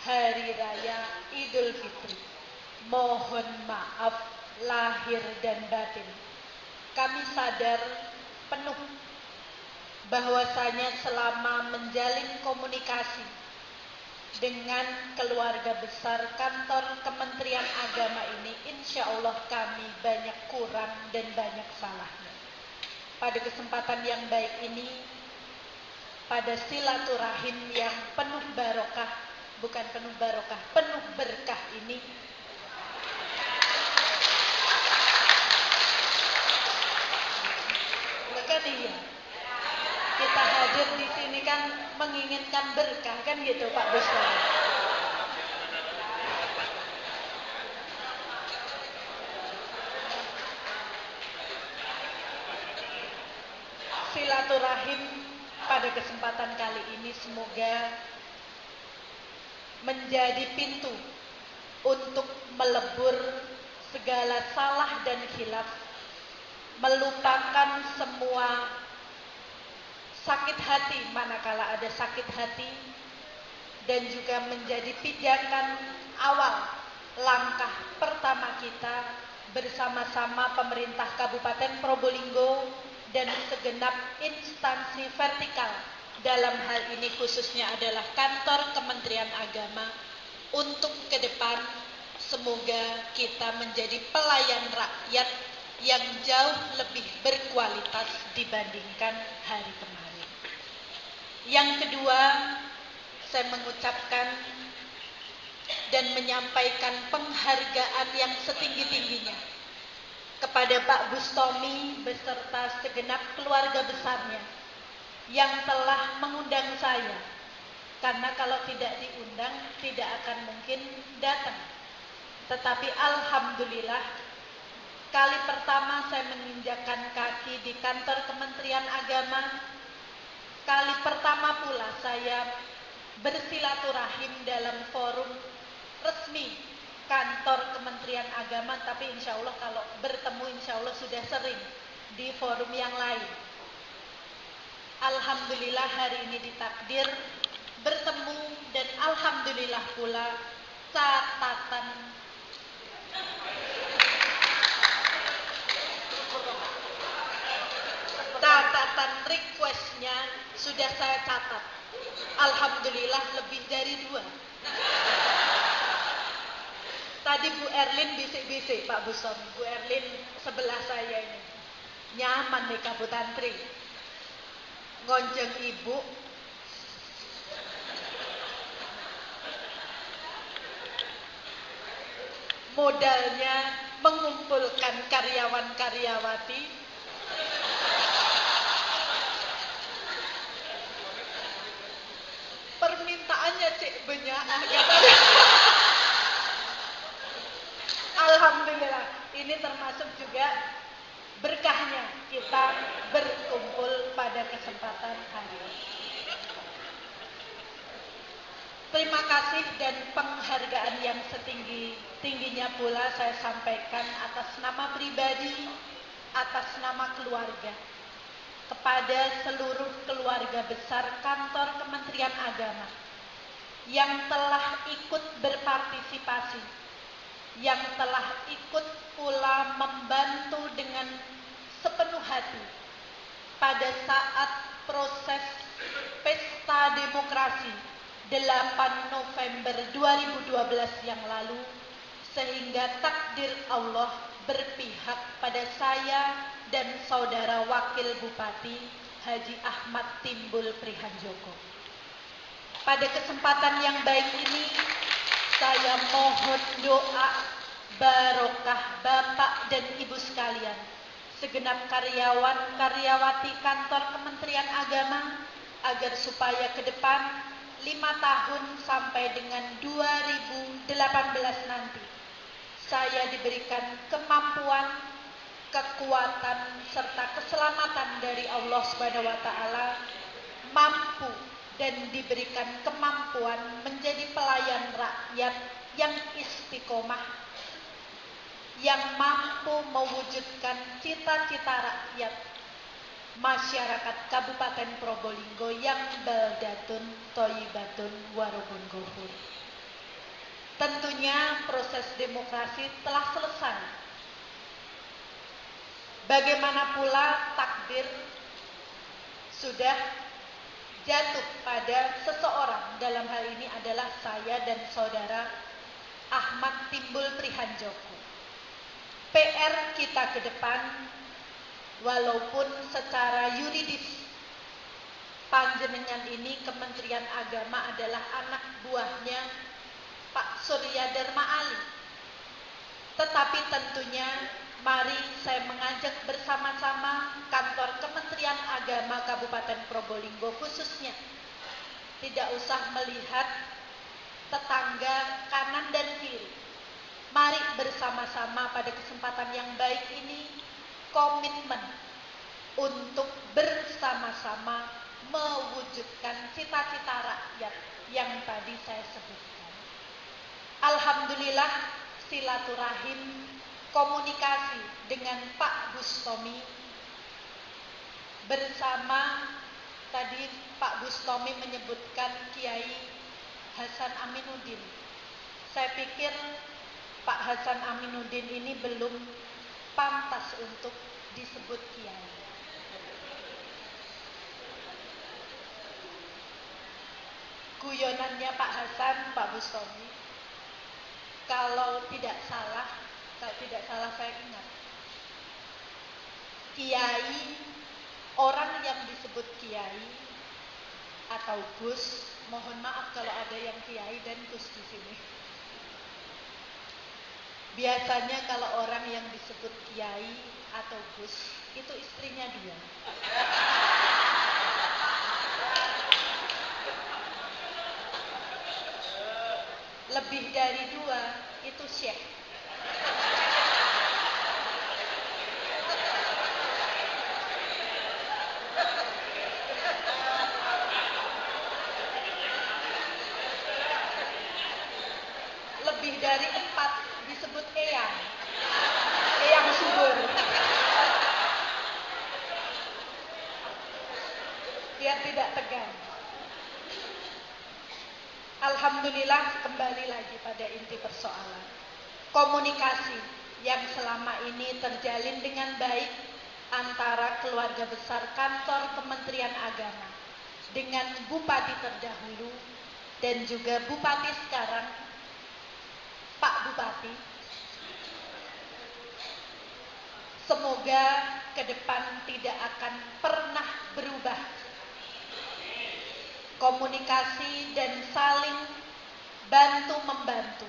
Hari Raya Idul Fitri. Mohon maaf lahir dan batin. Kami sadar penuh bahwasanya selama menjalin komunikasi dengan keluarga besar kantor Kementerian Agama ini, insya Allah kami banyak kurang dan banyak salahnya. Pada kesempatan yang baik ini, pada silaturahim yang penuh barokah, bukan penuh barokah, penuh berkah ini, maka iya, kita hadir di sini kan menginginkan berkah, kan gitu Pak Bustomi. Silaturahim pada kesempatan kali ini semoga menjadi pintu untuk melebur segala salah dan khilaf, melupakan semua sakit hati manakala ada sakit hati, dan juga menjadi pijakan awal langkah pertama kita bersama-sama pemerintah Kabupaten Probolinggo dan segenap instansi vertikal, dalam hal ini khususnya adalah kantor Kementerian Agama, untuk ke depan semoga kita menjadi pelayan rakyat yang jauh lebih berkualitas dibandingkan hari kemarin. Yang kedua, saya mengucapkan dan menyampaikan penghargaan yang setinggi-tingginya kepada Pak Bustomi beserta segenap keluarga besarnya yang telah mengundang saya, karena kalau tidak diundang tidak akan mungkin datang. Tetapi alhamdulillah, kali pertama saya menginjakkan kaki di kantor Kementerian Agama, kali pertama pula saya bersilaturahim dalam forum resmi kantor Kementerian Agama, tapi insya Allah kalau bertemu insya Allah sudah sering di forum yang lain. Alhamdulillah hari ini ditakdir bertemu, dan alhamdulillah pula catatan requestnya sudah saya catat. Alhamdulillah lebih dari 2. Tadi Bu Erlin bisik-bisik Pak Bustomi, Bu Erlin sebelah saya ini, nyaman nih Kabu Tantri, ngonceng ibu, modalnya mengumpulkan karyawan-karyawati, permintaannya cek banyak gitu. Alhamdulillah, ini termasuk juga berkahnya kita berkumpul pada kesempatan hari ini. Terima kasih dan penghargaan yang setinggi-tingginya pula saya sampaikan atas nama pribadi, atas nama keluarga, kepada seluruh keluarga besar kantor Kementerian Agama yang telah ikut berpartisipasi, yang telah ikut pula membantu dengan sepenuh hati pada saat proses pesta demokrasi 8 November 2012 yang lalu, sehingga takdir Allah berpihak pada saya dan saudara Wakil Bupati Haji Ahmad Timbul Prihanjoko. Pada kesempatan yang baik ini, saya mohon doa barokah Bapak dan Ibu sekalian, segenap karyawan karyawati kantor Kementerian Agama, agar supaya ke depan 5 tahun sampai dengan 2018 nanti, saya diberikan kemampuan, kekuatan, serta keselamatan dari Allah Subhanahu wa Ta'ala, mampu dan diberikan kemampuan menjadi pelayan rakyat yang istiqomah, yang mampu mewujudkan cita-cita rakyat masyarakat Kabupaten Probolinggo yang baldatun thayyibatun warubun ghafur. Tentunya proses demokrasi telah selesai. Bagaimana pula takdir sudah jatuh pada seseorang, dalam hal ini adalah saya dan saudara Ahmad Timbul Prihanjoko. PR kita ke depan, walaupun secara yuridis panjenengan ini Kementerian Agama adalah anak buahnya Pak Surya Dharma Ali, tetapi tentunya mari saya mengajak bersama-sama kantor Kementerian Agama Kabupaten Probolinggo khususnya, tidak usah melihat tetangga kanan dan kiri. Mari bersama-sama pada kesempatan yang baik ini komitmen untuk bersama-sama mewujudkan cita-cita rakyat yang tadi saya sebutkan. Alhamdulillah, silaturahim komunikasi dengan Pak Bustomi bersama, tadi Pak Bustomi menyebutkan Kiai Hasan Aminuddin. Saya pikir Pak Hasan Aminuddin ini belum pantas untuk disebut kiai. Guyonannya Pak Hasan, Pak Bustomi, kalau tidak salah saya ingat, kiai, orang yang disebut kiai atau Gus, mohon maaf kalau ada yang kiai dan Gus di sini. Biasanya kalau orang yang disebut kiai atau Gus itu istrinya dia. Lebih dari 2 itu syekh. Lebih dari 4 disebut eyang subur. Biar tidak tegang. Alhamdulillah, kembali lagi pada inti persoalan. Komunikasi yang selama ini terjalin dengan baik antara keluarga besar kantor Kementerian Agama dengan Bupati terdahulu dan juga Bupati sekarang, Pak Bupati. Semoga ke depan tidak akan pernah berubah. Komunikasi dan saling bantu-membantu,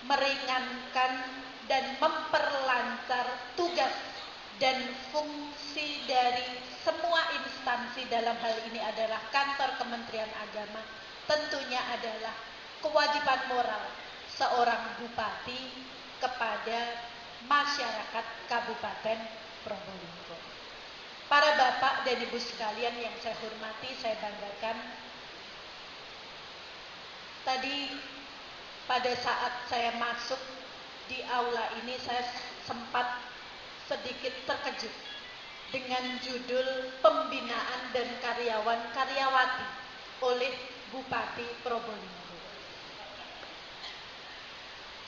meringankan dan memperlancar tugas dan fungsi dari semua instansi, dalam hal ini adalah kantor Kementerian Agama, tentunya adalah kewajiban moral seorang bupati kepada masyarakat Kabupaten Probolinggo. Para bapak dan ibu sekalian yang saya hormati, saya banggakan, tadi pada saat saya masuk di aula ini, saya sempat sedikit terkejut dengan judul pembinaan dan karyawan-karyawati oleh Bupati Probolinggo.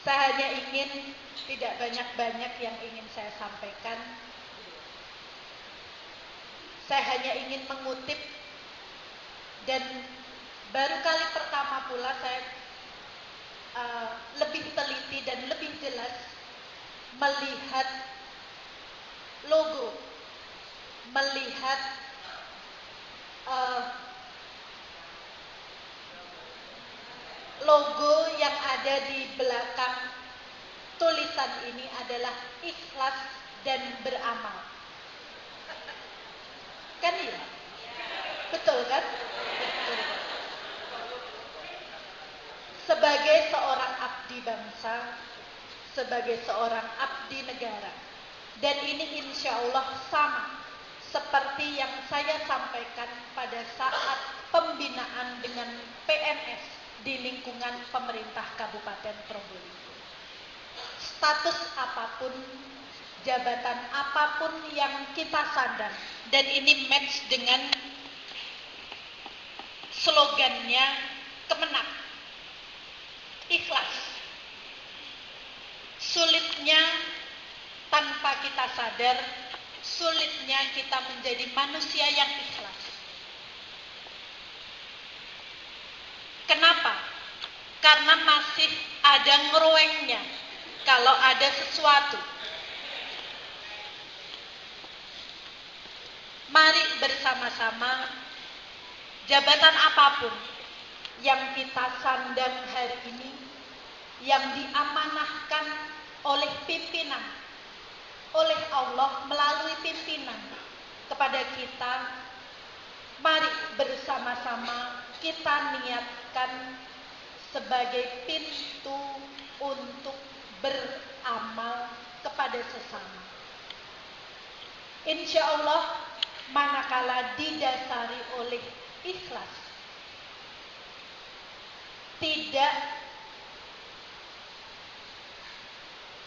Saya hanya ingin, tidak banyak-banyak yang ingin saya sampaikan. Saya hanya ingin mengutip dan baru kali pertama pula saya lebih teliti dan lebih jelas melihat logo, melihat logo yang ada di belakang tulisan ini adalah ikhlas dan beramal. Kan iya? Betul kan? Betul. Sebagai seorang abdi bangsa, sebagai seorang abdi negara, dan ini insya Allah sama seperti yang saya sampaikan pada saat pembinaan dengan PNS di lingkungan pemerintah Kabupaten Probolinggo. Status apapun, jabatan apapun yang kita sandang, dan ini match dengan slogannya Kemenang, ikhlas. Sulitnya tanpa kita sadar, sulitnya kita menjadi manusia yang ikhlas. Kenapa? Karena masih ada ngeruengnya kalau ada sesuatu. Mari bersama-sama, jabatan apapun yang kita sandang hari ini, yang diamanahkan oleh pimpinan, oleh Allah melalui pimpinan kepada kita, mari bersama-sama kita niatkan sebagai pintu untuk beramal kepada sesama. Insya Allah, manakala didasari oleh ikhlas, tidak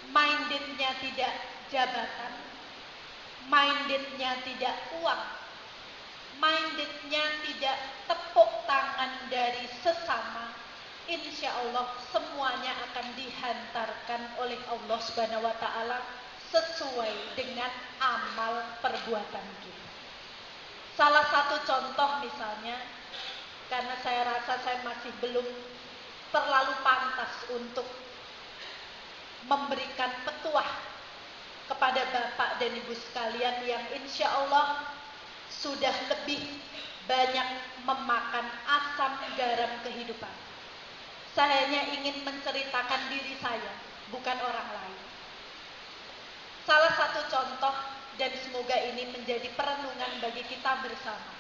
mindednya tidak jabatan, mindednya tidak uang, mindednya tidak tepuk tangan dari sesama, insya Allah semuanya akan dihantarkan oleh Allah Subhanahu wa Ta'ala sesuai dengan amal perbuatan kita. Salah satu contoh misalnya, karena saya rasa saya masih belum terlalu pantas untuk memberikan petuah kepada Bapak dan Ibu sekalian yang insya Allah sudah lebih banyak memakan asam garam kehidupan. Saya hanya ingin menceritakan diri saya, bukan orang lain. Salah satu contoh, dan semoga ini menjadi perenungan bagi kita bersama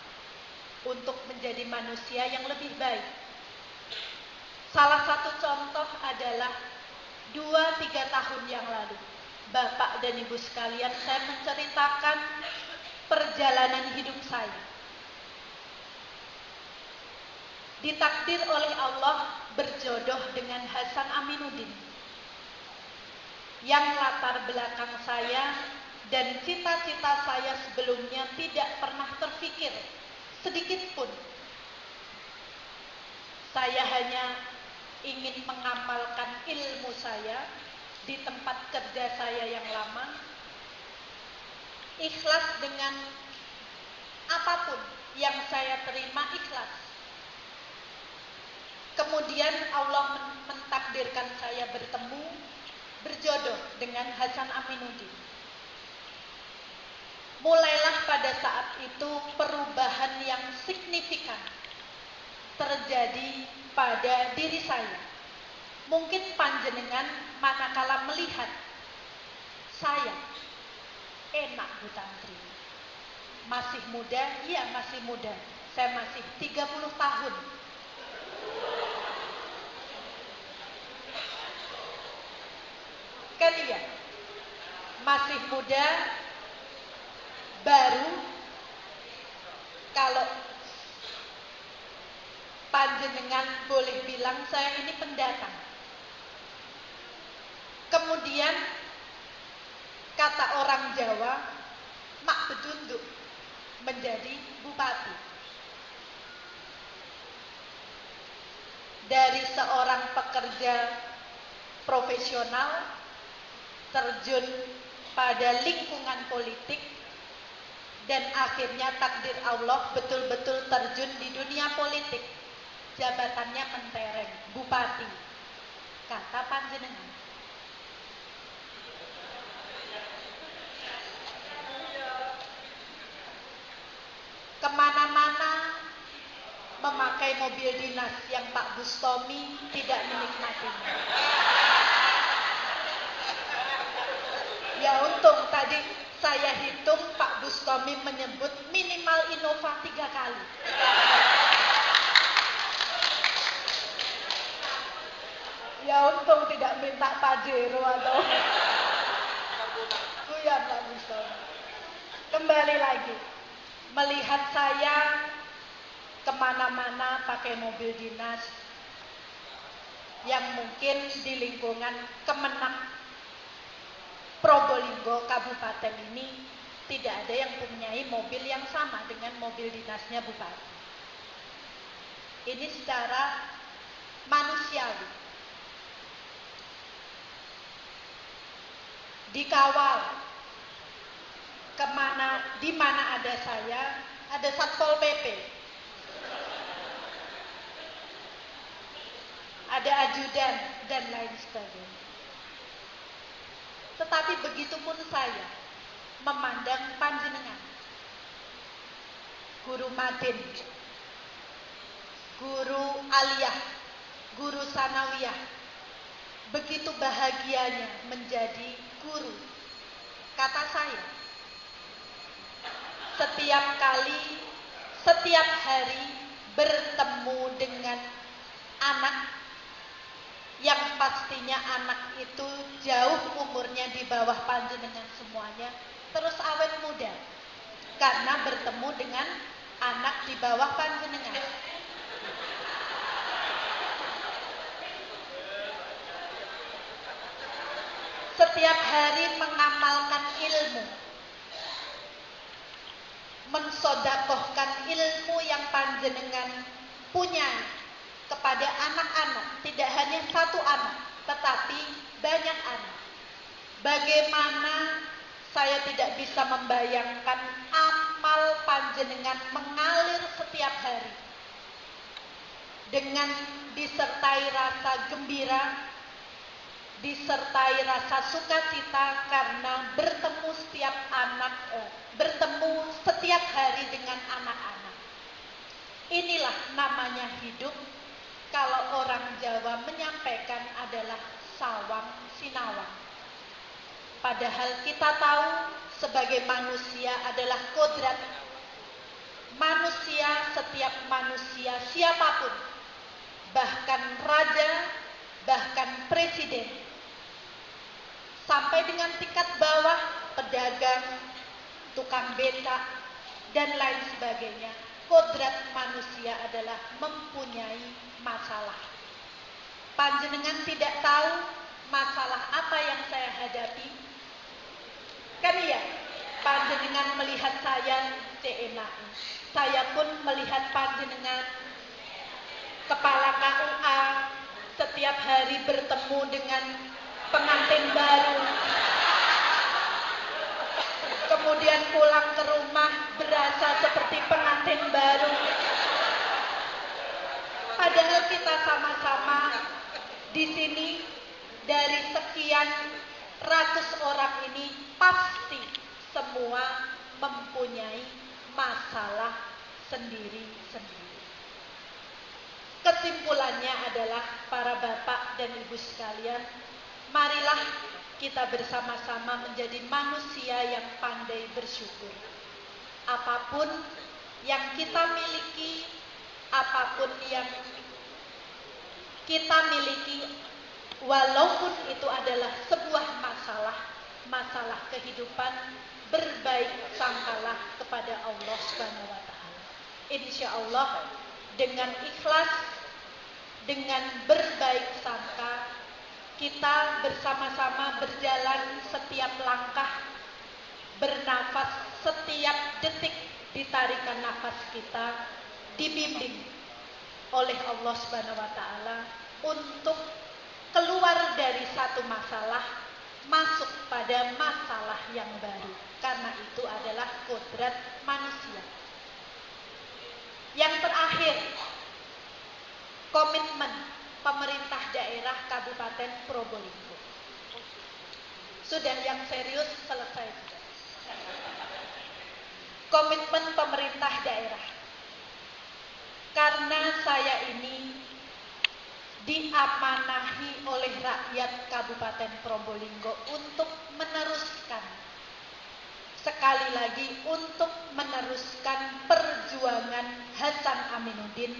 untuk menjadi manusia yang lebih baik. Salah satu contoh adalah 2-3 tahun yang lalu, Bapak dan Ibu sekalian, saya menceritakan perjalanan hidup saya. Ditakdir oleh Allah berjodoh dengan Hasan Aminuddin, yang latar belakang saya dan cita-cita saya sebelumnya tidak pernah terfikir sedikit pun. Saya hanya ingin mengamalkan ilmu saya di tempat kerja saya yang lama, ikhlas dengan apapun yang saya terima, ikhlas. Kemudian Allah mentakdirkan saya berjodoh dengan Hasan Aminuddin. Mulailah pada saat itu perubahan yang signifikan terjadi pada diri saya. Mungkin panjenengan manakala melihat saya, enak Bu Tantri, masih muda, iya masih muda, saya masih 30 tahun. Kan iya, masih muda, baru, kalau panjenengan boleh bilang saya ini pendatang. Kemudian kata orang Jawa, mak bedunduk menjadi bupati. Dari seorang pekerja profesional terjun pada lingkungan politik, dan akhirnya takdir Allah betul-betul terjun di dunia politik jabatannya mentereng, bupati. Kata panjenengan. Kemana-mana memakai mobil dinas yang Pak Bustomi tidak menikmatinya. Ya untung tadi saya hitung Pak Bustomi menyebut minimal Innova 3 kali. Ya untung tidak minta Pajero atau Buyan Pak Bustomi. Kembali lagi, melihat saya kemana-mana pakai mobil dinas yang mungkin di lingkungan Kemenak Probolinggo Kabupaten ini tidak ada yang mempunyai mobil yang sama dengan mobil dinasnya bupati. Ini secara manusiawi. Dikawal di mana ada saya, ada Satpol PP, ada ajudan dan lain sebagainya. Tetapi begitupun saya memandang panjenengan, guru madin, guru aliyah, guru sanawiyah, begitu bahagianya menjadi guru. Kata saya, setiap hari bertemu dengan anak yang pastinya anak itu jauh umurnya di bawah panjenengan semuanya, terus awet muda karena bertemu dengan anak di bawah panjenengan. Setiap hari mengamalkan ilmu, mensodakohkan ilmu yang panjenengan punya kepada anak-anak, tidak hanya satu anak, tetapi banyak anak. Bagaimana saya tidak bisa membayangkan amal panjenengan mengalir setiap hari dengan disertai rasa gembira, disertai rasa sukacita karena bertemu setiap hari dengan anak-anak. Inilah namanya hidup. Kalau orang Jawa menyampaikan adalah sawang sinawang. Padahal kita tahu sebagai manusia adalah kodrat. Manusia, setiap manusia siapapun, bahkan raja, bahkan presiden, sampai dengan tingkat bawah, pedagang, tukang becak, dan lain sebagainya. Kodrat manusia adalah mempunyai masalah. Panjenengan tidak tahu masalah apa yang saya hadapi. Kan iya, panjenengan melihat saya CNAI. Saya pun melihat panjenengan kepala KUA setiap hari bertemu dengan pengantin baru. Kemudian pulang ke rumah berasa seperti pengantin baru. Padahal kita sama-sama di sini dari sekian ratus orang ini pasti semua mempunyai masalah sendiri-sendiri. Kesimpulannya adalah para bapak dan ibu sekalian, marilah kita bersama-sama menjadi manusia yang pandai bersyukur. Apapun yang kita miliki, apapun yang kita miliki, walaupun itu adalah sebuah masalah kehidupan, berbaik sangkalah kepada Allah Subhanahu wa taala. Insya Allah dengan ikhlas, dengan berbaik sangka, kita bersama-sama berjalan setiap langkah, bernafas setiap detik, ditarikan nafas kita, dibimbing oleh Allah Subhanahu wa taala untuk keluar dari satu masalah, masuk pada masalah yang baru. Karena itu adalah kodrat manusia. Yang terakhir, komitmen pemerintah daerah Kabupaten Probolinggo. Sudah, yang serius selesai. Komitmen pemerintah daerah. Karena saya ini diamanahi oleh rakyat Kabupaten Probolinggo untuk meneruskan, sekali lagi untuk meneruskan perjuangan Hasan Aminuddin.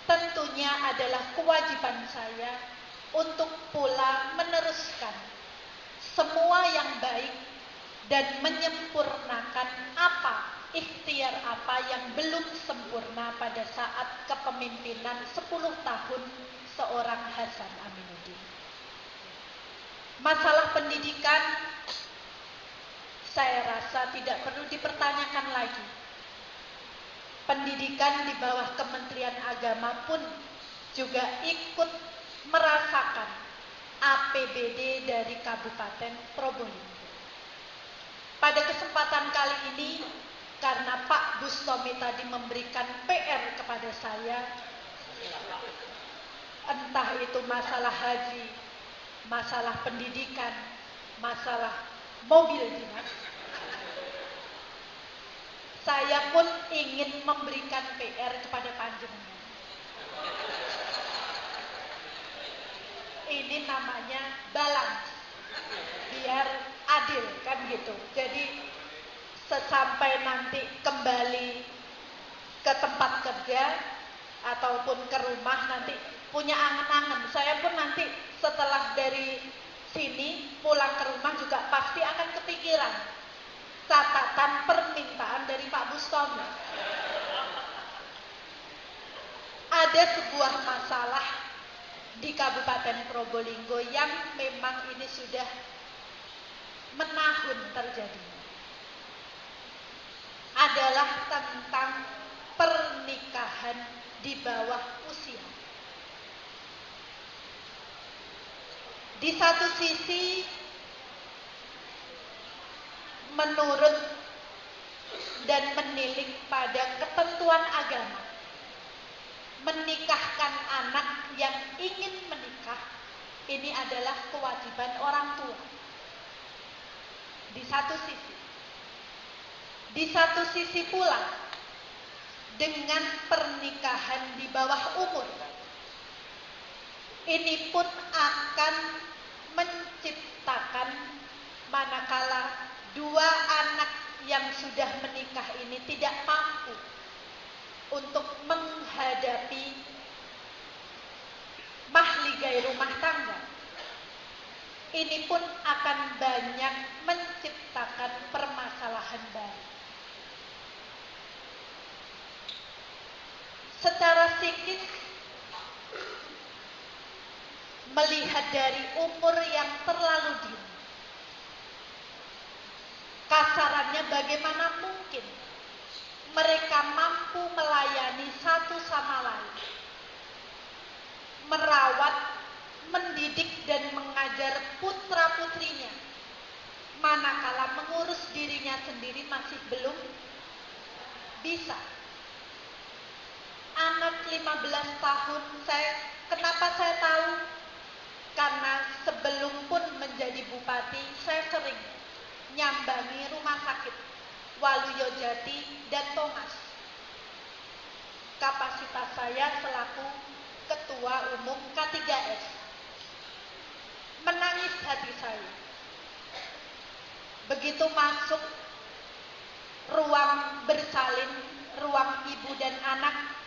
Tentunya adalah kewajiban saya untuk pula meneruskan semua yang baik dan menyempurnakan ikhtiar apa yang belum sempurna pada saat kepemimpinan 10 tahun seorang Hasan Aminuddin. Masalah pendidikan saya rasa tidak perlu dipertanyakan lagi. Pendidikan di bawah Kementerian Agama pun juga ikut merasakan APBD dari Kabupaten Probolinggo. Pada kesempatan kali ini, karena Pak Bustomi tadi memberikan PR kepada saya, entah itu masalah haji, masalah pendidikan, masalah mobil dinas, saya pun ingin memberikan PR kepada panjenengan. Ini namanya balance, biar adil kan gitu. Jadi sesampai nanti kembali ke tempat kerja ataupun ke rumah nanti punya angan-angan. Saya pun nanti setelah dari sini pulang ke rumah juga pasti akan kepikiran catatan permintaan dari Pak Bustomi. Ada sebuah masalah di Kabupaten Probolinggo yang memang ini sudah menahun terjadi. Adalah tentang pernikahan di bawah usia. Di satu sisi, menurut dan menilik pada ketentuan agama, menikahkan anak yang ingin menikah ini adalah kewajiban orang tua. Di satu sisi. Di satu sisi pula, dengan pernikahan di bawah umur, ini pun akan menciptakan manakala dua anak yang sudah menikah ini tidak mampu untuk menghadapi mahligai rumah tangga. Ini pun akan banyak menciptakan permasalahan baru. Secara psikis, melihat dari umur yang terlalu dini, kasarannya bagaimana mungkin mereka mampu melayani satu sama lain, merawat, mendidik dan mengajar putra-putrinya, manakala mengurus dirinya sendiri masih belum bisa. Anak 15 tahun, kenapa saya tahu? Karena sebelum pun menjadi bupati, saya sering nyambangi rumah sakit Waluyojati dan Tongas. Kapasitas saya selaku Ketua Umum K3S. Menangis hati saya. Begitu masuk ruang bersalin, ruang ibu dan anak,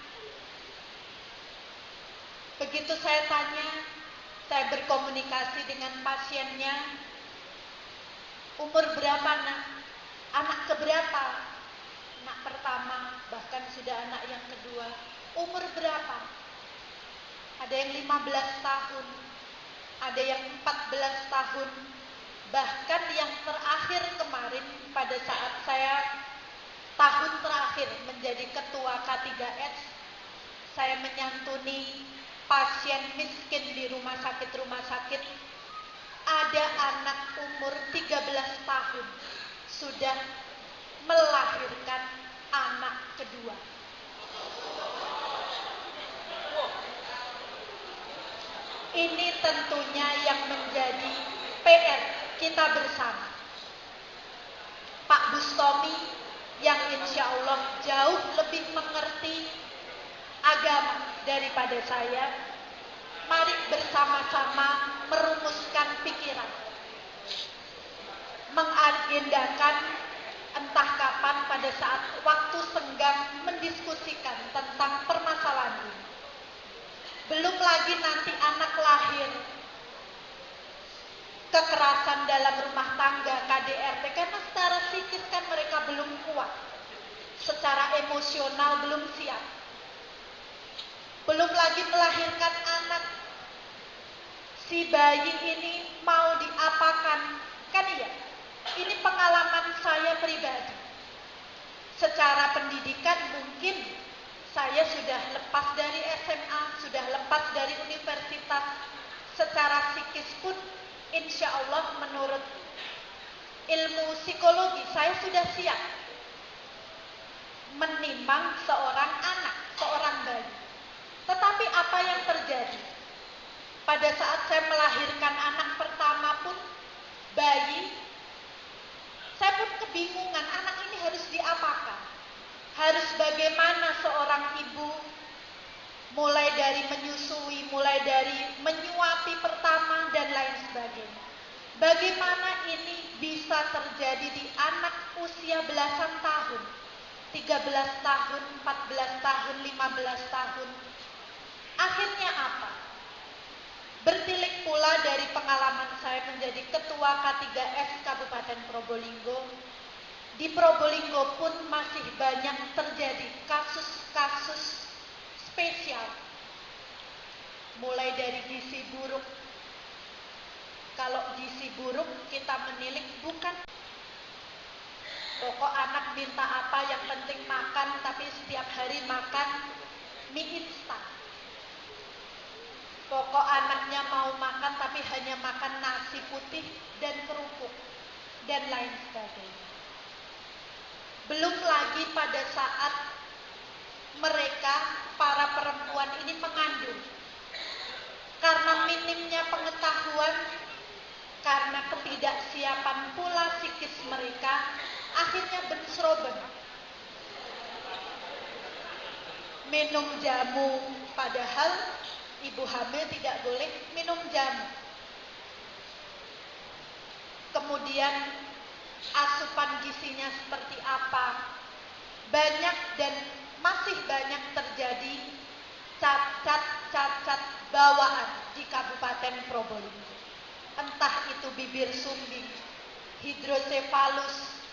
begitu saya tanya, saya berkomunikasi dengan pasiennya, umur berapa nak? Anak keberapa? Anak pertama, bahkan sudah anak yang kedua. Umur berapa? Ada yang 15 tahun, ada yang 14 tahun, bahkan yang terakhir kemarin pada saat saya tahun terakhir menjadi ketua K3S, saya menyantuni pasien miskin di rumah sakit, ada anak umur 13 tahun sudah melahirkan anak kedua. Ini tentunya yang menjadi PR kita bersama. Pak Bustomi yang insya Allah jauh lebih mengerti agama daripada saya, mari bersama-sama merumuskan pikiran, mengagendakan entah kapan pada saat waktu senggang mendiskusikan tentang permasalahan ini. Belum lagi nanti anak lahir, kekerasan dalam rumah tangga, KDRT, karena secara psikis kan mereka belum kuat, secara emosional belum siap. Belum lagi melahirkan anak, si bayi ini mau diapakan, kan iya. Ini pengalaman saya pribadi. Secara pendidikan mungkin saya sudah lepas dari SMA, sudah lepas dari universitas. Secara psikis pun insya Allah menurut ilmu psikologi saya sudah siap menimang seorang anak, seorang bayi. Tetapi apa yang terjadi? Pada saat saya melahirkan anak pertama pun, bayi, saya pun kebingungan, anak ini harus diapakan? Harus bagaimana seorang ibu, mulai dari menyusui, mulai dari menyuapi pertama, dan lain sebagainya. Bagaimana ini bisa terjadi di anak usia belasan tahun, 13 tahun, 14 tahun, 15 tahun. Akhirnya apa? Bertilik pula dari pengalaman saya menjadi ketua K3S Kabupaten Probolinggo. Di Probolinggo pun masih banyak terjadi kasus-kasus spesial. Mulai dari gizi buruk. Kalau gizi buruk kita menilik bukan pokok anak minta apa yang penting makan, tapi setiap hari makan mie instan. Pokok anaknya mau makan tapi hanya makan nasi putih dan kerupuk dan lain sebagainya. Belum lagi pada saat mereka, para perempuan ini mengandung. Karena minimnya pengetahuan, karena ketidaksiapan pula psikis mereka, akhirnya bentroben. Minum jamu, padahal ibu hamil tidak boleh minum jamu. Kemudian asupan gizinya seperti apa? Banyak dan masih banyak terjadi cacat bawaan di Kabupaten Probolinggo. Entah itu bibir sumbing, hidrosefalus,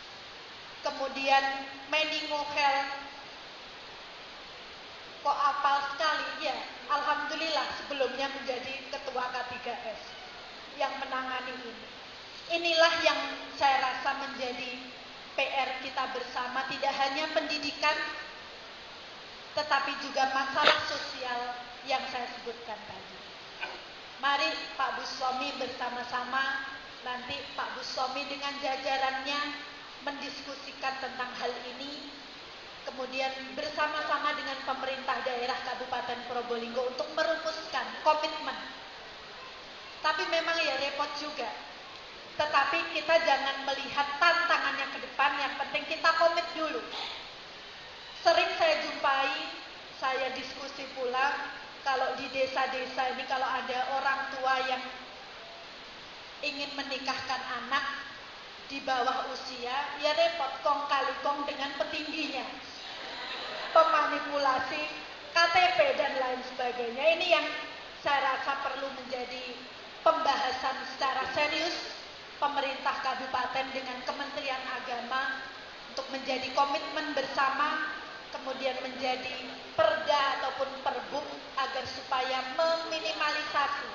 kemudian meningocele. Kok apal sekali? Ya, alhamdulillah sebelumnya menjadi ketua K3S yang menangani ini. Inilah yang saya rasa menjadi PR kita bersama, tidak hanya pendidikan, tetapi juga masalah sosial yang saya sebutkan tadi. Mari Pak Bustomi bersama-sama, nanti Pak Bustomi dengan jajarannya mendiskusikan tentang hal ini, kemudian bersama-sama dengan pemerintah daerah Kabupaten Probolinggo untuk merumuskan komitmen. Tapi memang ya repot juga. Tetapi kita jangan melihat tantangannya ke depan, yang penting kita komit dulu. Sering saya jumpai, saya diskusi pula, kalau di desa-desa ini kalau ada orang tua yang ingin menikahkan anak di bawah usia, ya repot kong kali kong dengan petingginya. Pemanipulasi KTP dan lain sebagainya. Ini yang saya rasa perlu menjadi pembahasan secara serius pemerintah kabupaten dengan Kementerian Agama untuk menjadi komitmen bersama, kemudian menjadi perda ataupun perbuk agar supaya meminimalisasi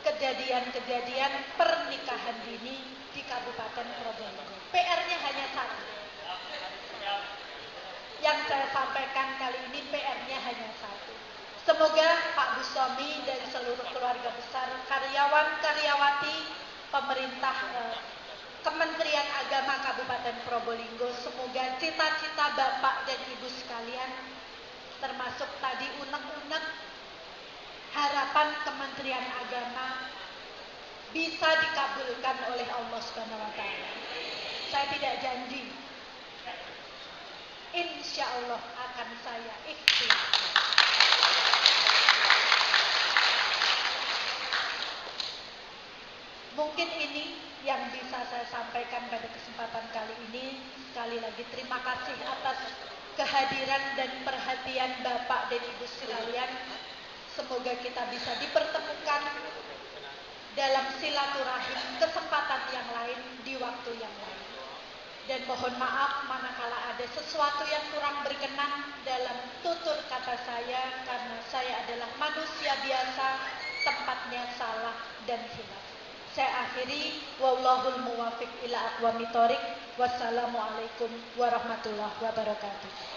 kejadian-kejadian pernikahan dini di Kabupaten Probolinggo. PR-nya hanya satu. Yang saya sampaikan kali ini PR-nya hanya satu. Semoga Pak Bustomi dan seluruh keluarga besar, karyawan-karyawati pemerintah Kementerian Agama Kabupaten Probolinggo, semoga cita-cita Bapak dan Ibu sekalian, termasuk tadi unek-unek harapan Kementerian Agama bisa dikabulkan oleh Allah Subhanahu wa taala. Saya tidak janji. Insya Allah akan saya ikhtiar. Mungkin ini yang bisa saya sampaikan pada kesempatan kali ini. Sekali lagi terima kasih atas kehadiran dan perhatian Bapak dan Ibu sekalian. Semoga kita bisa dipertemukan dalam silaturahim kesempatan yang lain di waktu yang lain. Dan mohon maaf manakala ada sesuatu yang kurang berkenan dalam tutur kata saya, karena saya adalah manusia biasa, tempatnya salah dan hilaf. Saya akhiri, wallahul muwafiq ila aqwamit thoriq. Wassalamualaikum warahmatullahi wabarakatuh.